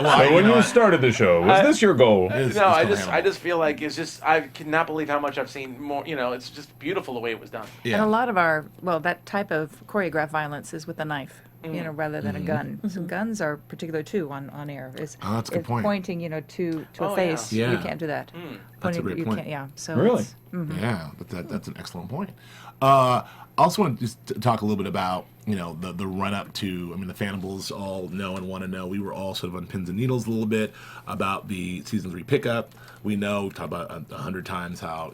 Well, So when you started the show, was this your goal? No, I just feel like it's just I cannot believe how much I've seen more. It's just beautiful the way it was done. And a lot of that type of choreographed violence is with a knife, rather than a gun. So guns are particular too on air. That's a good point. Pointing, to a face. Yeah. You can't do that. That's a great point. Can't, yeah. So Really? Yeah, but that's an excellent point. I also want to just talk a little bit about the run up to. I mean, the Hannibals all know and want to know. We were all sort of on pins and needles a little bit about the season 3 pickup. We know, talked about 100 times how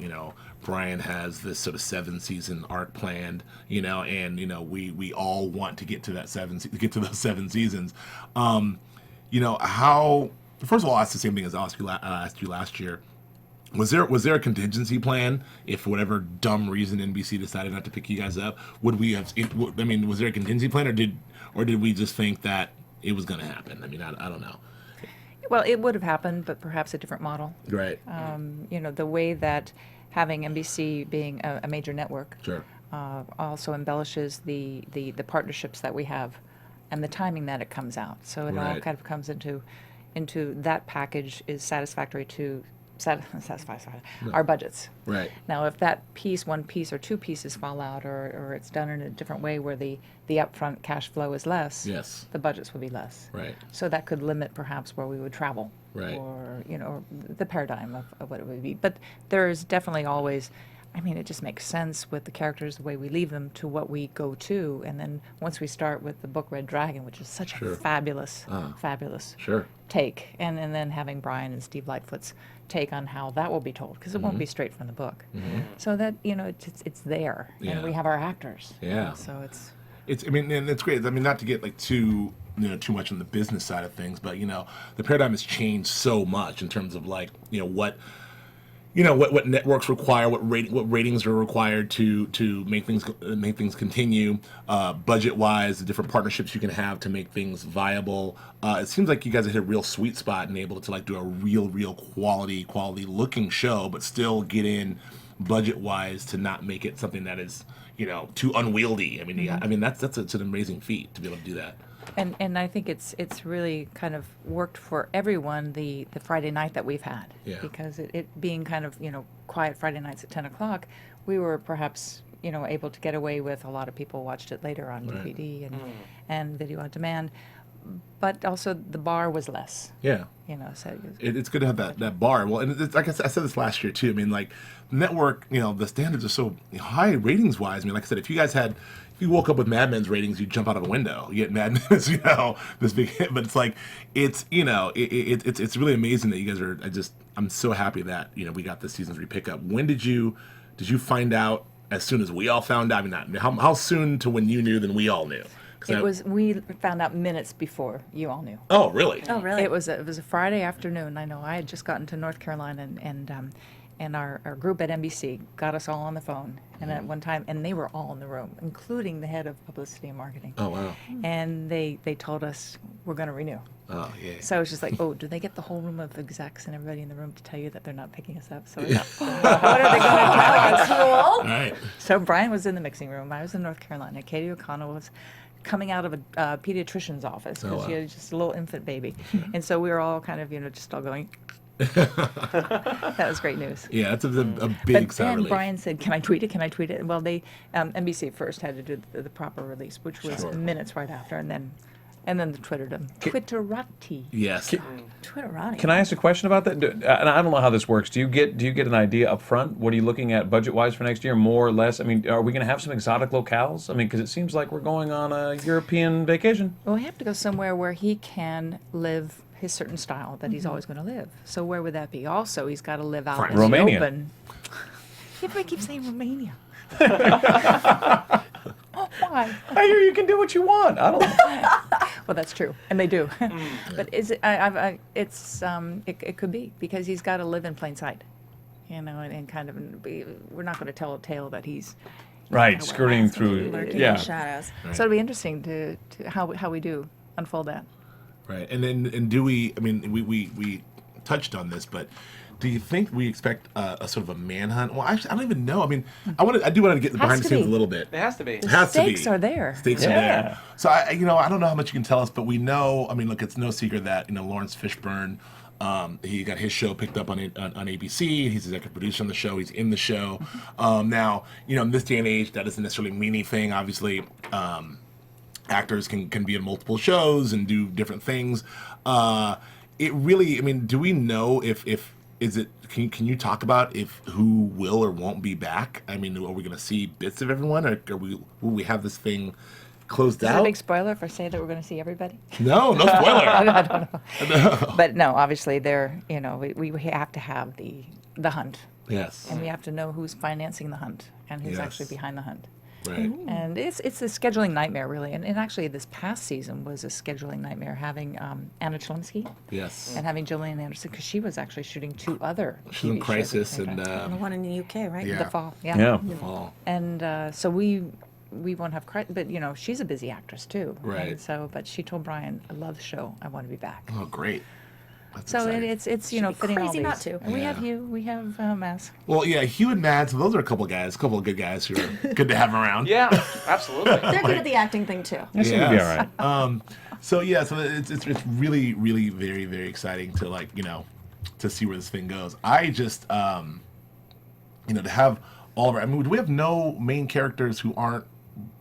Brian has this sort of 7-season arc planned, and we all want to get to that get to those 7 seasons. How? First of all, I'll ask the same thing as I asked you last year. Was there a contingency plan if for whatever dumb reason NBC decided not to pick you guys up? Would we have? I mean, was there a contingency plan, or did we just think that it was going to happen? I mean, I don't know. Well, it would have happened, but perhaps a different model. Right. The way that having NBC being a major network Sure. also embellishes the partnerships that we have and the timing that it comes out. So it all Right. kind of comes into that package is satisfactory to satisfy our budgets. Right. Now, if that one piece or 2 pieces fall out, or it's done in a different way where the upfront cash flow is less, Yes. the budgets would be less. Right. So that could limit perhaps where we would travel, Right. or the paradigm of what it would be. But there is definitely always. I mean, it just makes sense with the characters, the way we leave them, to what we go to. And then once we start with the book Red Dragon, which is such a fabulous Sure. take, and then having Brian and Steve Lightfoot's take on how that will be told, because it won't be straight from the book. So that, it's there, Yeah. and we have our actors. Yeah. So it's... I mean, and it's great. I mean, not to get too much on the business side of things, but the paradigm has changed so much in terms of what networks require, what ratings are required to make things continue, budget wise, the different partnerships you can have to make things viable. It seems like you guys have hit a real sweet spot and able to do a real quality looking show, but still get in budget wise to not make it something that is too unwieldy. I mean, that's an amazing feat to be able to do that. And I think it's really kind of worked for everyone the Friday night that we've had. Yeah. Because it being kind of, quiet Friday nights at 10 o'clock, we were perhaps, able to get away with. A lot of people watched it later on DVD and video on demand. But also the bar was less. Yeah. So It's good to have that bar. Well, and it's, like I said this last year too. I mean, network, the standards are so high ratings wise. I mean, like I said, if you woke up with Mad Men's ratings, you'd jump out of a window. You get Mad Men's, this big hit. But it's it's really amazing that you guys are. I'm so happy that we got this season 3 pickup. When did you find out? As soon as we all found out. I mean, how soon to when you knew than we all knew? we found out minutes before you all knew. Oh, really? Oh, really? It was a Friday afternoon. I know I had just gotten to North Carolina, and our group at NBC got us all on the phone, and at one time, and they were all in the room, including the head of publicity and marketing. Oh, wow. And they told us we're going to renew. Oh, yeah. So I was just like, oh, do they get the whole room of execs and everybody in the room to tell you that they're not picking us up? So what are they going to tell us? Cool. All right. So Brian was in the mixing room. I was in North Carolina. Katie O'Connell was coming out of a pediatrician's office because she had just a little infant baby. And so we were all kind of, just all going. That was great news. Yeah, that's a big But sigh then relief. Brian said, "Can I tweet it? Can I tweet it?" Well, they NBC first had to do the proper release, which was minutes right after, and then the Twitterati. Yes. Twitterati. Can I ask a question about that? And I don't know how this works. Do you get an idea up front? What are you looking at budget-wise for next year, more or less? I mean, are we going to have some exotic locales? I mean, because it seems like we're going on a European vacation. Well, we have to go somewhere where he can live his certain style that he's always going to live. So where would that be? Also, he's got to live out in Romania. the open. Everybody keeps saying Romania. Why? I hear you can do what you want. I don't. Well, that's true, and they do. But is it? It could be because he's got to live in plain sight, and kind of. We're not going to tell a tale that he's Right, skirting through. Lurking in Yeah. the shadows. Right. So it'll be interesting to how we do unfold that. Right, and do we? I mean, we touched on this, but do you think we expect a sort of a manhunt? Well, actually, I don't even know. I mean, I do want to get the Has behind the to scenes be. a little bit. It has to be. It has to be. Stakes are there. Stakes are Yeah. there. So I don't know how much you can tell us, but we know. I mean, look, it's no secret that Lawrence Fishburne. He got his show picked up on ABC. He's executive producer on the show. He's in the show. Now, in this day and age, that doesn't necessarily mean anything. Obviously, actors can be in multiple shows and do different things. It really, I mean, do we know if is it? Can you talk about if who will or won't be back? I mean, are we going to see bits of everyone, or will we have this thing closed Is it out? a big spoiler if I say that we're going to see everybody? No spoiler. I don't know. But no, obviously we have to have the hunt, Yes. and we have to know who's financing the hunt and who's Yes. actually behind the hunt. Right. And it's a scheduling nightmare, really. And actually, this past season was a scheduling nightmare, having Anna Cholinsky Yes. and having Gillian Anderson, because she was actually shooting 2 other She's in TV shows at the Crisis same and time. And the one in the UK, right? Yeah. The Fall, Yeah. Fall. And so we won't have but she's a busy actress too. Right. And so, but she told Brian, "I love the show. I want to be back." Oh, great. That's So exciting. it's Should be fitting all crazy these. not to. And we have Yeah. you. We have Mass. Well, yeah, Hugh and Mads, those are a couple of good guys who are good to have around. Yeah, absolutely. They're good at the acting thing too. That seems to be all right. So it's really, really very, very exciting to to see where this thing goes. I just to have all of our. I mean, do we have no main characters who aren't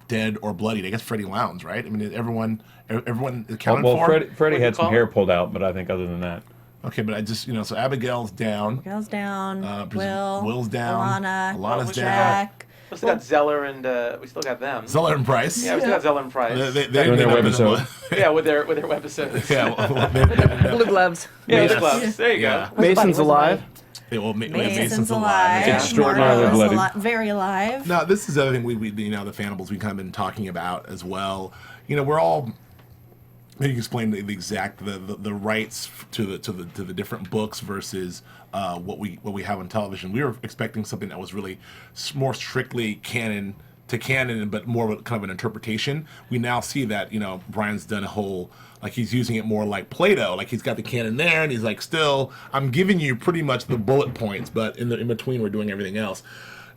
dead or bloodied? I guess Freddie Lowndes, right? I mean, everyone is counted Well, for. Freddie you had some call hair it? pulled out, but I think other than that. Okay, but I just so Abigail's down. Girls down. Will's down. Alana's Alana's down. Jack. We still got Zeller and we still got them. Zeller and Price. Yeah, we still got Zeller and Price. They've Doing their been up in the webisode. mud. yeah, with their webisodes. Yeah, well, Blue gloves. Yeah, Yes. the gloves. There you Yeah. go. Mason's the body? alive. Mason's alive. alive. Yeah. Extraordinarily Marco's bloody. Very alive. Now, this is the other thing we the Fannibals we've kind of been talking about as well. We're all. Maybe you can explain the exact the rights to the different books versus what we have on television. We were expecting something that was really more strictly canon, but more of a, kind of an interpretation. We now see that Brian's done a whole, like, he's using it more like Play-Doh. Like, he's got the canon there, and he's like, still, I'm giving you pretty much the bullet points, but in between, we're doing everything else.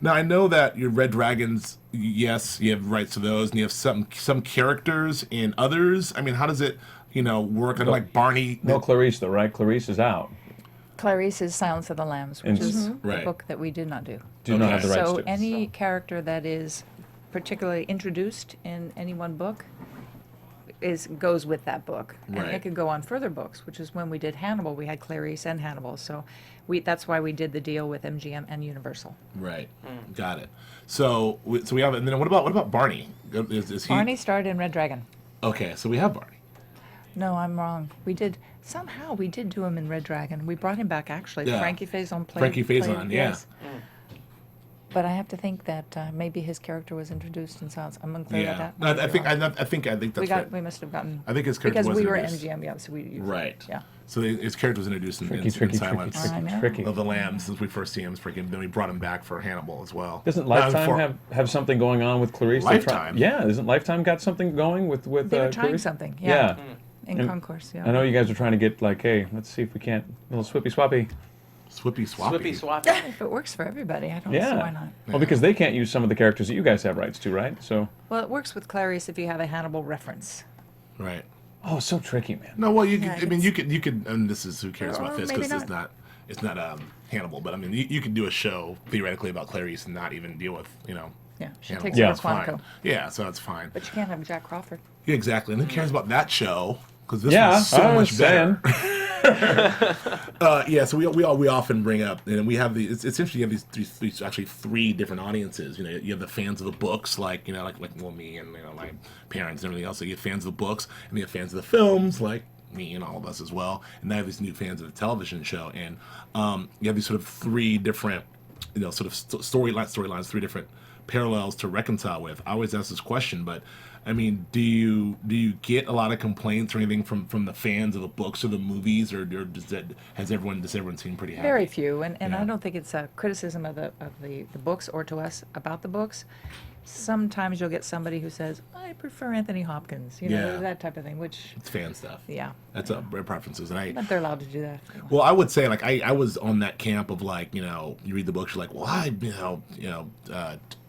Now, I know that your Red Dragons, yes, you have rights to those, and you have some characters in others. I mean, how does it, work? Kind of like Barney. No Clarice, though, right? Clarice is out. Clarice is Silence of the Lambs, which is Right. a book that we did not do. Do not have the rights So to. any character that is particularly introduced in any one book goes with that book, and Right. it could go on further books, which is when we did Hannibal. We had Clarice and Hannibal, so that's why we did the deal with MGM and Universal. Right. Got it. So we have, and then what about Barney? Is he? Barney starred in Red Dragon. Okay, so we have Barney. No, I'm wrong. We did do him in Red Dragon. We brought him back actually. Yeah. Frankie Faison played. Frankie Faison, played- yeah. yes. But I have to think that maybe his character was introduced in Silence. I'm unclear Yeah. about No, that. I think that's right. We must have gotten. I think his character because was we were introduced. MGM, yeah. So we Right. Yeah. So his character was introduced in Tricky, tricky, Silence I know. tricky. of the Lambs since we first see him. Then we brought him back for Hannibal as well. Doesn't Now, Lifetime have something going on with Clarice? They're Lifetime? Yeah, isn't Lifetime got something going with They were trying Clarice? something. Yeah. In And Concourse. Yeah. I know you guys are trying to get like, hey, let's see if we can't a little swippy swappy. Swippy Swappy? Swippy swap. If it works for everybody, I don't see Yeah. why not. Well, because they can't use some of the characters that you guys have rights to, right? So. Well, it works with Clarice if you have a Hannibal reference. Right. Oh, it's so tricky, man. No, well, Yeah, you could, and this is who cares about Or this maybe because it's not Hannibal, but I mean, you could do a show theoretically about Clarice and not even deal with Yeah. She Hannibal. takes Yeah. over That's fine. Quantico. Yeah, so that's fine. But you can't have Jack Crawford. Yeah, exactly. And who cares about that show? Because this Yeah, was so I much was better. saying. Yeah, so we often bring up, and we have it's interesting. You have these actually 3 different audiences. You have the fans of the books, like me and my parents and everything else. So you have fans of the books, and you have fans of the films, like me and all of us as well. And now you have these new fans of the television show, and you have these sort of 3 different, sort of storylines, 3 different parallels to reconcile with. I always ask this question, but I mean, do you get a lot of complaints or anything from the fans of the books or the movies, or has everyone seem pretty happy? Very few, and Yeah. I don't think it's a criticism of the books or to us about the books. Sometimes you'll get somebody who says, "I prefer Anthony Hopkins," Yeah. that type of thing, which It's fan stuff. yeah, That's preferences, and but they're allowed to do that. Well, I would say, like, I was on that camp of, like, you read the books, you're like, well,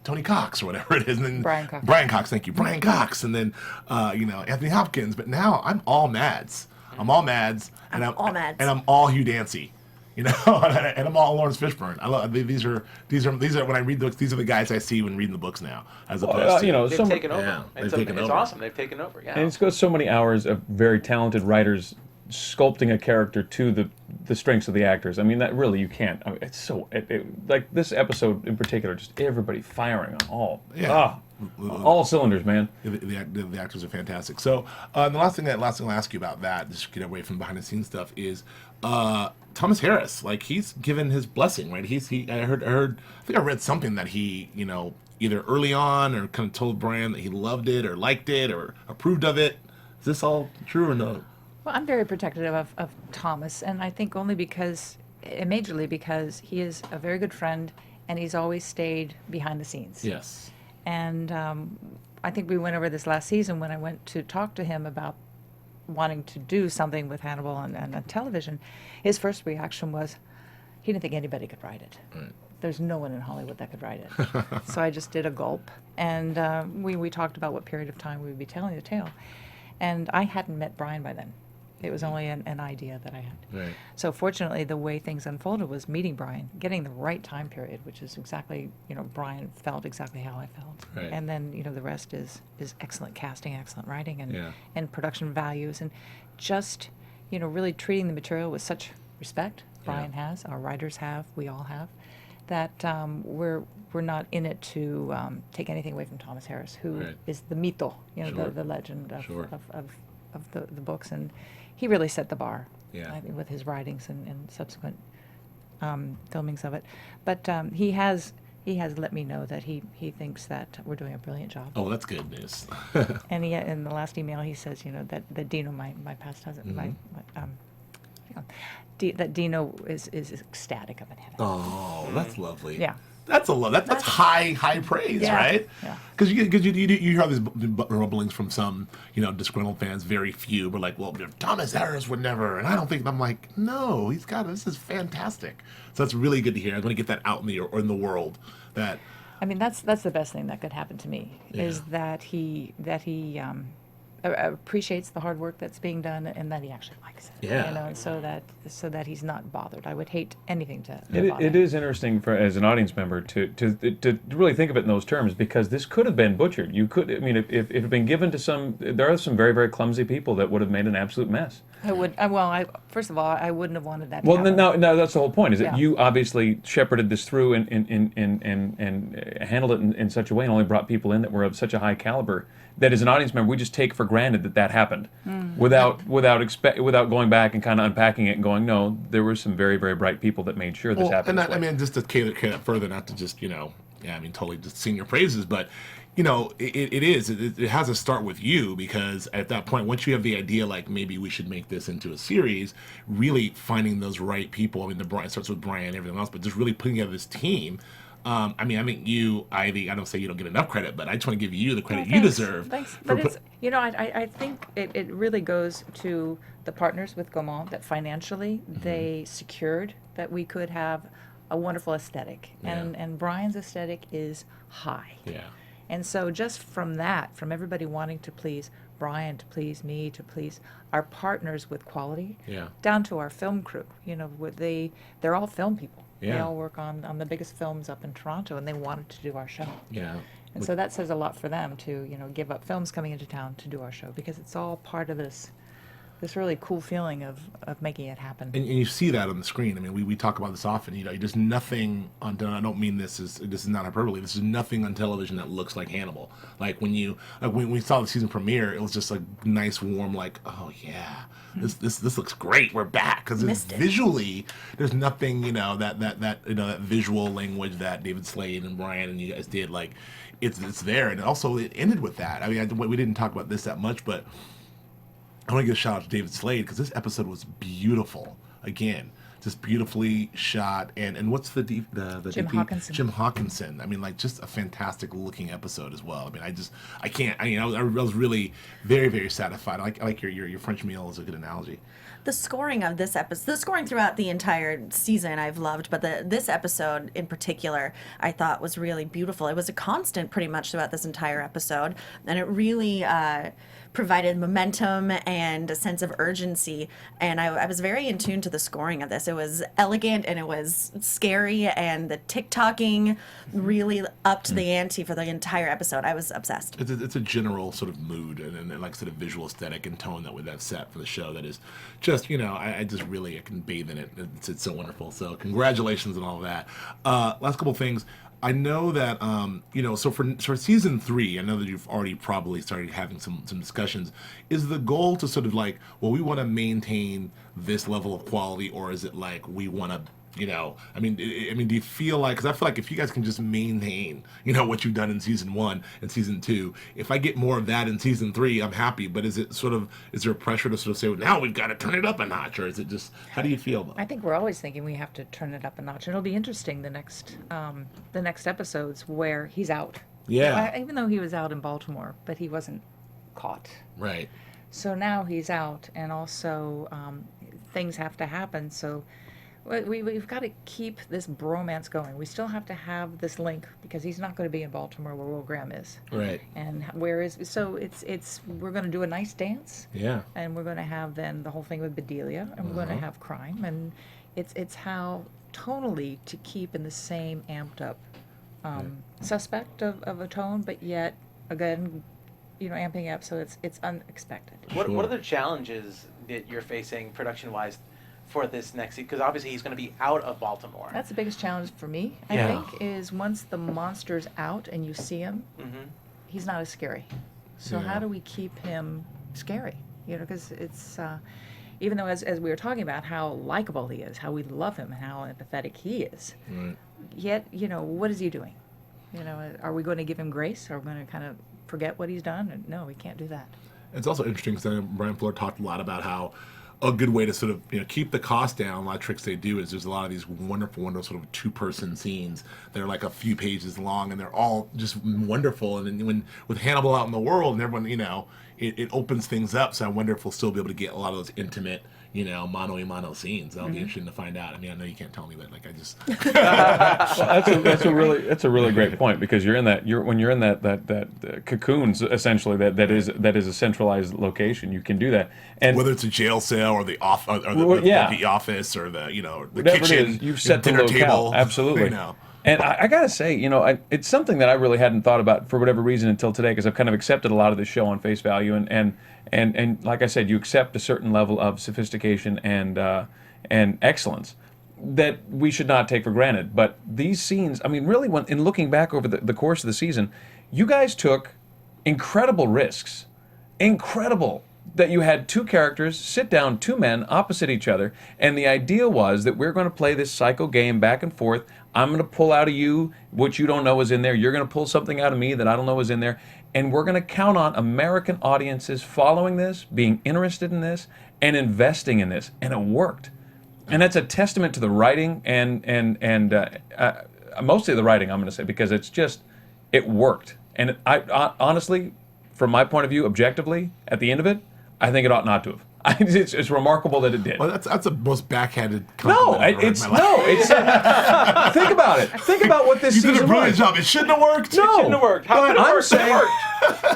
Tony Cox or whatever it is, and then Brian Cox. Thank you, Brian Cox, and then Anthony Hopkins. But now I'm all Mads. I'm all Mads, and I'm all Mads. and I'm all Hugh Dancy. And I'm all Lawrence Fishburne. I love these are when I read the books, these are the guys I see when reading the books now, as opposed to They've taken over. Yeah, it's they've taken over. awesome. They've taken over. Yeah. And it's got so many hours of very talented writers sculpting a character to the strengths of the actors. I mean, that really you can't. I mean, it's so like this episode in particular, just everybody firing on all cylinders, man. The actors are fantastic. So the last thing I'll ask you about that, just to get away from behind the scenes stuff, is Thomas Harris. Like, he's given his blessing, right? I think I read something that he, either early on or kind of told Brian that he loved it or liked it or approved of it. Is this all true or no? Well, I'm very protective of Thomas, and I think only majorly because he is a very good friend, and he's always stayed behind the scenes. Yes. And I think we went over this last season when I went to talk to him about wanting to do something with Hannibal on television. His first reaction was he didn't think anybody could write it. Right. There's no one in Hollywood that could write it. So I just did a gulp, and we talked about what period of time we would be telling the tale. And I hadn't met Brian by then. It was only an idea that I had. Right. So fortunately, the way things unfolded was meeting Brian, getting the right time period, which is exactly, Brian felt exactly how I felt. Right. And then, the rest is excellent casting, excellent writing, Yeah. and production values, and just, really treating the material with such respect. Brian has, our writers have, we all have, that we're not in it to take anything away from Thomas Harris, who is the mito, Sure. the legend of, Sure. of the books, and he really set the bar, Yeah. I think, with his writings and subsequent filmings of it. But he has let me know that he thinks that we're doing a brilliant job. Oh, that's good news. And in the last email he says, that Dino, my past husband, that Dino is ecstatic of it. Oh, that's lovely. Yeah. That's that's high praise, Yeah. right? Yeah. Because you hear all these rumblings from some disgruntled fans, very few, but like, well, Thomas Harris would never, and I don't think. I'm like, no, this is fantastic. So that's really good to hear. I want to get that out in the world. That I mean, that's the best thing that could happen to me, is that he appreciates the hard work that's being done, and that he actually likes it. Yeah. So that he's not bothered. I would hate anything to bother It him. is interesting as an audience member to really think of it in those terms, because this could have been butchered. You could, I mean, if it had been given to there are some very, very clumsy people that would have made an absolute mess. I would. First of all, I wouldn't have wanted that. To Well, happen. no, that's the whole point. Is that Yeah. you obviously shepherded this through and handled it in such a way, and only brought people in that were of such a high caliber that as an audience member we just take for granted that happened, without going back and kind of unpacking it and going, no, there were some very, very bright people that made sure this happened. And I mean, just to carry that further, not to just totally just sing your praises, but it has to start with you, because at that point, once you have the idea, like maybe we should make this into a series, really finding those right people. I mean, it starts with Brian and everything else, but just really putting together this team. I think you, Ivy, I don't say you don't get enough credit, but I just want to give you the credit you deserve. Thanks. But it's, I think it really goes to the partners with Gaumont that financially they secured that we could have a wonderful aesthetic. And Brian's aesthetic is high. Yeah. And so just from that, from everybody wanting to please Brian, to please me, to please our partners with quality, down to our film crew, they're all film people. They Yeah. all work on the biggest films up in Toronto, and they wanted to do our show. Yeah. And so that says a lot for them to, give up films coming into town to do our show, because it's all part of this this really cool feeling of making it happen. And you see that on the screen. I mean, we talk about this often. There's nothing on. I don't mean this is not hyperbole. This is nothing on television that looks like Hannibal. Like when we saw the season premiere, it was just like nice, warm, like, oh yeah, this looks great. We're back because visually, there's nothing that visual language that David Slade and Brian and you guys did. Like, it's there, and also it ended with that. I mean, we didn't talk about this that much, but I want to give a shout out to David Slade because this episode was beautiful. Again, just beautifully shot, and what's the Jim DP? Hawkinson. Jim Hawkinson. I mean, like, just a fantastic looking episode as well. I mean, I was really very, very satisfied. I like your French meal is a good analogy. The scoring of this episode, the scoring throughout the entire season I've loved, but this episode in particular I thought was really beautiful. It was a constant pretty much throughout this entire episode, and it really provided momentum and a sense of urgency, and I was very in tune to the scoring of this. It was elegant and it was scary, and the TikToking really upped the ante for the entire episode. I was obsessed. It's a general sort of mood and like sort of visual aesthetic and tone that's set for the show that is just, I can bathe in it. It's so wonderful. So congratulations on all of that. Last couple of things. I know that, so for season 3, I know that you've already probably started having some discussions. Is the goal to sort of like, well, we want to maintain this level of quality, or is it like we want to, I mean, do you feel like, because I feel like if you guys can just maintain, what you've done in season 1 and season 2, if I get more of that in season 3, I'm happy. But is there a pressure to sort of say, well, now we've got to turn it up a notch, or is it just, how do you feel though? I think we're always thinking we have to turn it up a notch. And it'll be interesting the next episodes where he's out. Yeah. Even though he was out in Baltimore, but he wasn't caught. Right. So now he's out, and also things have to happen. So we've got to keep this bromance going. We still have to have this link because he's not going to be in Baltimore where Will Graham is. Right. And we're going to do a nice dance. Yeah. And we're going to have then the whole thing with Bedelia, and we're going to have crime, and it's how tonally to keep in the same amped up suspect of a tone, but yet again, amping up so it's unexpected. What are the challenges that you're facing production wise for this next season? Because obviously he's going to be out of Baltimore. That's the biggest challenge for me, I think, is once the monster's out and you see him, he's not as scary. So how do we keep him scary? Because it's, even though as we were talking about how likable he is, how we love him, and how empathetic he is, yet, what is he doing? Are we going to give him grace? Are we going to kind of forget what he's done? No, we can't do that. It's also interesting because Brian Fuller talked a lot about how a good way to sort of keep the cost down. A lot of tricks they do is there's a lot of these wonderful sort of 2-person scenes that are like a few pages long, and they're all just wonderful. And then when with Hannibal out in the world and everyone, it opens things up. So I wonder if we'll still be able to get a lot of those intimate, mano-a-mano scenes. That'll be interesting to find out. I mean, I know you can't tell me, but like I just. Well, that's a really great point, because when you're in that cocoon, essentially that is a centralized location. You can do that, and whether it's a jail cell or the office or the whatever kitchen, it is, you've set the dinner locale. table, Absolutely. And I gotta say, it's something that I really hadn't thought about for whatever reason until today, because I've kind of accepted a lot of this show on face value, and like I said, you accept a certain level of sophistication and excellence that we should not take for granted. But these scenes, I mean, really, in looking back over the course of the season, you guys took incredible risks, that you had 2 characters sit down, 2 men opposite each other, and the idea was that we're going to play this psycho game back and forth. I'm going to pull out of you what you don't know is in there. You're going to pull something out of me that I don't know is in there. And we're going to count on American audiences following this, being interested in this, and investing in this. And it worked. And that's a testament to the writing and mostly the writing, I'm going to say, because it worked. And I honestly, from my point of view, objectively, at the end of it, I think it ought not to have. It's remarkable that it did. Well, that's the most backhanded compliment I've ever heard in my life. Think about it. Think about what this season was. You did a brilliant job. It shouldn't have worked. No. It shouldn't have worked. How could it work?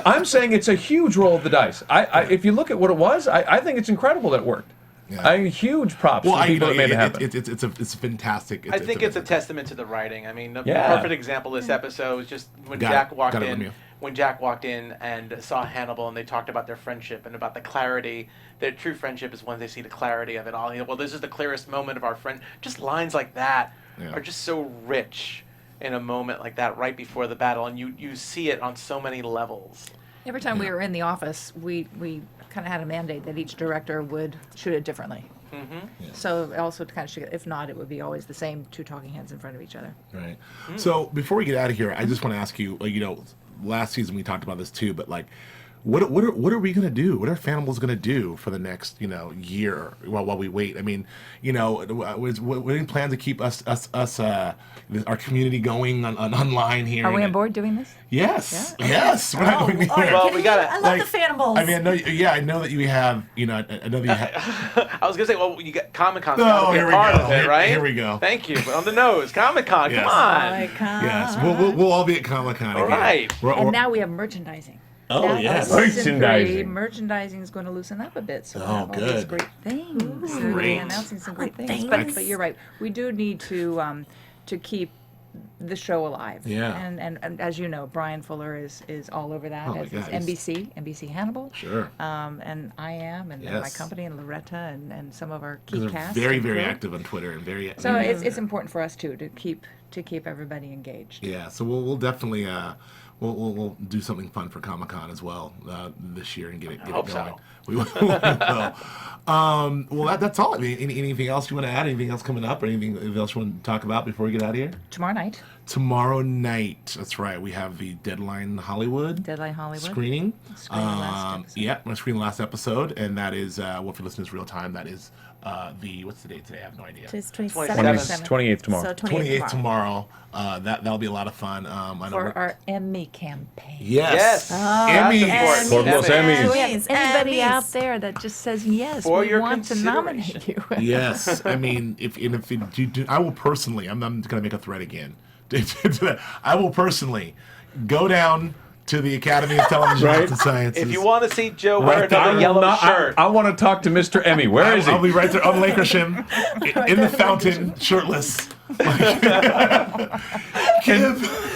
I'm saying it's a huge roll of the dice. If you look at what it was, I think it's incredible that it worked. Yeah. Huge props to the people that made it happen. It's fantastic. I think it's a testament to the writing. I mean, the perfect example of this episode was just when Jack walked in. when Jack walked in and saw Hannibal and they talked about their friendship and about the clarity. Their true friendship is when they see the clarity of it all. You know, well, this is the clearest moment of our friend. Just lines like that are just so rich in a moment like that right before the battle, and you see it on so many levels. Every time we were in the office, we kind of had a mandate that each director would shoot it differently. So also to kind of, if not, it would be always the same two talking heads in front of each other. Right. So before we get out of here, I just want to ask you, like, you know, last season we talked about this too, but like, what are we gonna do? What are Hannibals gonna do for the next, you know, year while we wait? I mean, you know, what any plan to keep us our community going online here? Are we on board doing this? Yes, yes. We're not doing all right. Well, we gotta. I love the Hannibals. I mean, I know that you have, you know, I know that you have. I was gonna say, well, you got Comic-Con's Oh, gotta be here a we part go. of it, right? Here we go. Thank you. But on the nose, Comic-Con. Yes. Come on. Yes, we'll all be at Comic-Con again. right. And now we have merchandising. Oh, Now, yes. season three, Merchandising. merchandising is going to loosen up a bit. So we'll Oh, have all these good. great things. They're Great. announcing some great things. Thanks. But you're right. We do need to keep the show alive. Yeah. And as you know, Brian Fuller is all over that. Oh my as is God, he's- NBC Hannibal. Sure. And I am, and my Yes. company, and Loretta, and some of our key They're cast. very, and very crew. active on Twitter and very. So it's important for us too to keep everybody engaged. Yeah, so we'll definitely we'll do something fun for Comic-Con as well this year and get it hope going. so. We will. Well, that's all. I mean, anything else you want to add? Anything else coming up, or anything else you want to talk about before we get out of here? Tomorrow night, Tomorrow night, that's right. We have the Deadline Hollywood screening. Screening last episode. Yeah, we're screening last episode, and that is well, for listeners real time. That is what's the date today? I have no idea. Today's 27th. 28th tomorrow. So 28th 28th tomorrow. That'll be a lot of fun. I know for we're- our Emmy campaign. Yes. Emmys. Emmys. Four plus Emmys. Do we have Emmys, anybody Emmys. out there that just says yes? For we your want to nominate consideration. you. Yes, I mean, if you do, I will personally. I'm going to make a threat again. I will personally go down to the Academy of Television Arts and Sciences. If you want to see Joe wear Right there. another yellow shirt, I want to talk to Mr. Emmy. Where is he? I'll be right there on Lake Shim, in the fountain, shirtless.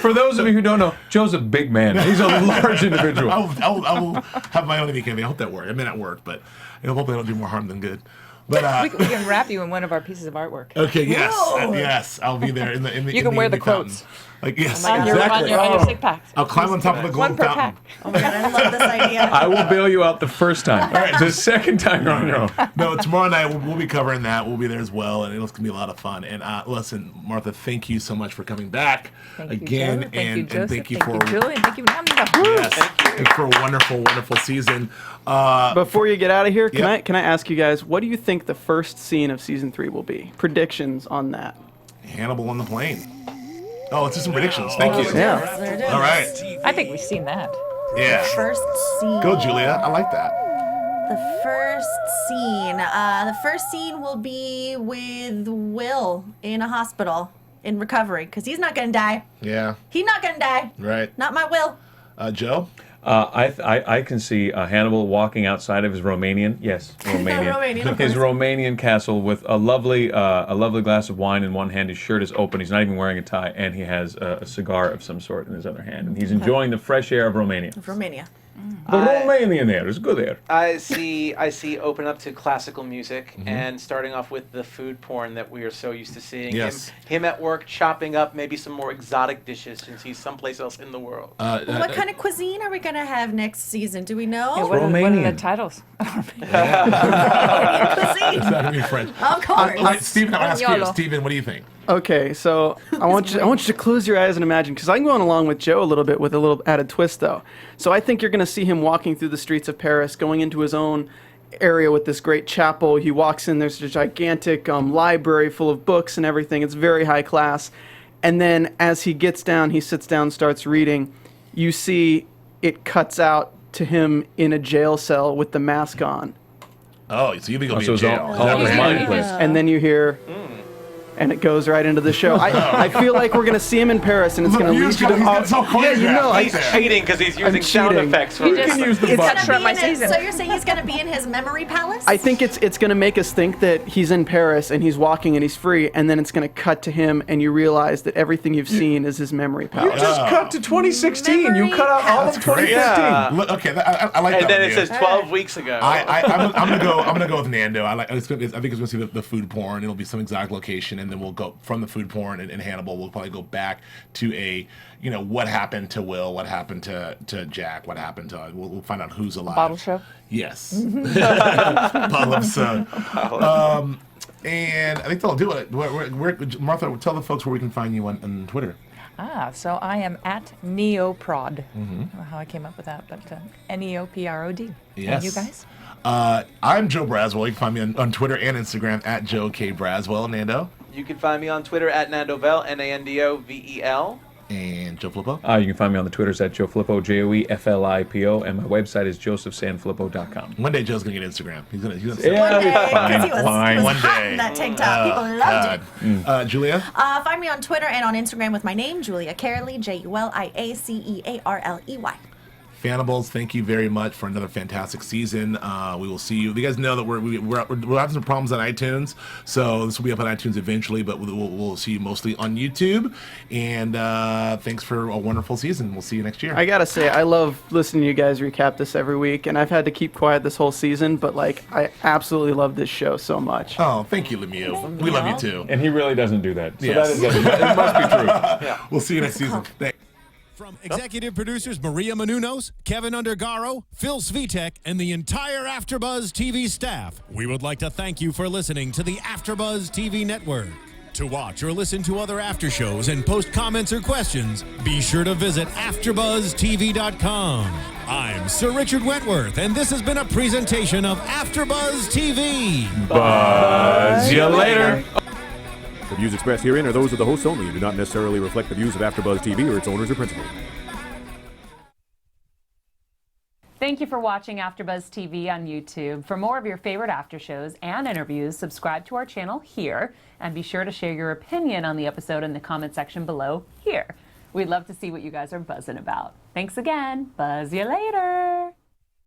For those of you who don't know, Joe's a big man. He's a large individual. I will have my own Emmy campaign. I hope that works. It may not work, but I hope I don't do more harm than good. But We can wrap you in one of our pieces of artwork. okay, yes, Whoa. yes, I'll be there in the. You can wear the fountain. quotes. Like yes, On your exactly. stick pack. I'll climb on top of the golden One per fountain. pack. Oh my god, I love this idea. I will bail you out the first time. right. The second time you're on your own. No, tomorrow night we'll be covering that. We'll be there as well, and it's gonna be a lot of fun. And listen, Martha, thank you so much for coming back Thank again, you, Joe. Thank you, Joseph. and thank you Thank for you, Julie, and thank you, Nando. yes, and for a wonderful, wonderful season. Before you get out of here, can Yep. I ask you guys, what do you think the first scene of season 3 will be? Predictions on that. Hannibal on the plane. Oh, let's do some predictions. Thank you. Yeah. There it is. All right. I think we've seen that. Yeah. First scene. Go, Julia. I like that. The first scene. The first scene will be with Will in a hospital in recovery because he's not gonna die. Yeah. He's not gonna die. Right. Not my Will. Joe. I can see Hannibal walking outside of his Romanian, Romanian, of his course. Romanian castle with a lovely glass of wine in one hand. His shirt is open. He's not even wearing a tie, and he has a cigar of some sort in his other hand, and he's enjoying the fresh air of Romania. Romania. The Romanian air is good air. I see open up to classical music and starting off with the food porn that we are so used to seeing. Yes. Him at work chopping up maybe some more exotic dishes since he's someplace else in the world. What kind of cuisine are we gonna have next season? Do we know? Yeah, what are the Romanian. titles? Cuisine. It's not gonna be French. Of course. Steven, I'll ask you. Spagnolo. Steven, what do you think? Okay, so I want you to close your eyes and imagine, because I'm going along with Joe a little bit with a little added twist, though. So I think you're going to see him walking through the streets of Paris, going into his own area with this great chapel. He walks in, there's a gigantic library full of books and everything. It's very high class. And then as he gets down, he sits down, starts reading. You see it cuts out to him in a jail cell with the mask on. Oh, so you think he'll be So in it's all jail? his mind plays. And then you hear, And it goes right into the show. I feel like we're gonna see him in Paris, and it's gonna lead you to. Yeah, you know, He's cheating because he's using sound cheating. effects for You it. just use the it's button. gonna short my Be in his- season. so you're saying he's going to be in his memory palace? I think it's gonna make us think that he's in Paris and he's walking and he's free, and then it's gonna cut to him, and you realize that everything you've seen is his memory You palace. just cut to 2016. You cut out all of 2015. Yeah. Look, okay, I like that. And then one, it dude. says 12 weeks ago. I'm gonna go with Nando. I think it's gonna see the food porn. It'll be some exact location, and then we'll go from the food porn in Hannibal. We'll probably go back to what happened to Will, what happened to Jack, what happened to. We'll find out who's alive. Bottle show? Yes. Bottle of soda. And I think that'll do it. Martha, tell the folks where we can find you on Twitter. So I am at Neoprod. I don't know how I came up with that, but Neoprod. Yes. And you guys? I'm Joe Braswell. You can find me on Twitter and Instagram at Joe K. Braswell. Nando. You can find me on Twitter at Nando Vel, Nandovel. And Joe Flippo. You can find me on the Twitters at Joe Flippo, JoeFlippo, and my website is josephsanflippo.com. One day Joe's gonna get Instagram. He's gonna Yeah, One day, 'cause fine, he was fine. One hot day. in that tank top. People loved it. Julia. Find me on Twitter and on Instagram with my name, Julia Cearley, JuliaCearley. Hannibals, thank you very much for another fantastic season. We will see you. You guys know that we're having some problems on iTunes, so this will be up on iTunes eventually, but we'll see you mostly on YouTube. And thanks for a wonderful season. We'll see you next year. I gotta say, I love listening to you guys recap this every week, and I've had to keep quiet this whole season, but I absolutely love this show so much. Oh, thank you, Lemieux. We love you too. And he really doesn't do that. So Yes. it must be true. We'll see you next season. Thanks. From executive producers Maria Menounos, Kevin Undergaro, Phil Svitek, and the entire AfterBuzz TV staff, we would like to thank you for listening to the AfterBuzz TV network. To watch or listen to other after shows and post comments or questions, be sure to visit AfterBuzzTV.com. I'm Sir Richard Wentworth, and this has been a presentation of AfterBuzz TV. Buzz you later. The views expressed herein are those of the hosts only and do not necessarily reflect the views of AfterBuzz TV or its owners or principals. Thank you for watching AfterBuzz TV on YouTube. For more of your favorite after shows and interviews, subscribe to our channel here, and be sure to share your opinion on the episode in the comment section below here. We'd love to see what you guys are buzzing about. Thanks again. Buzz you later.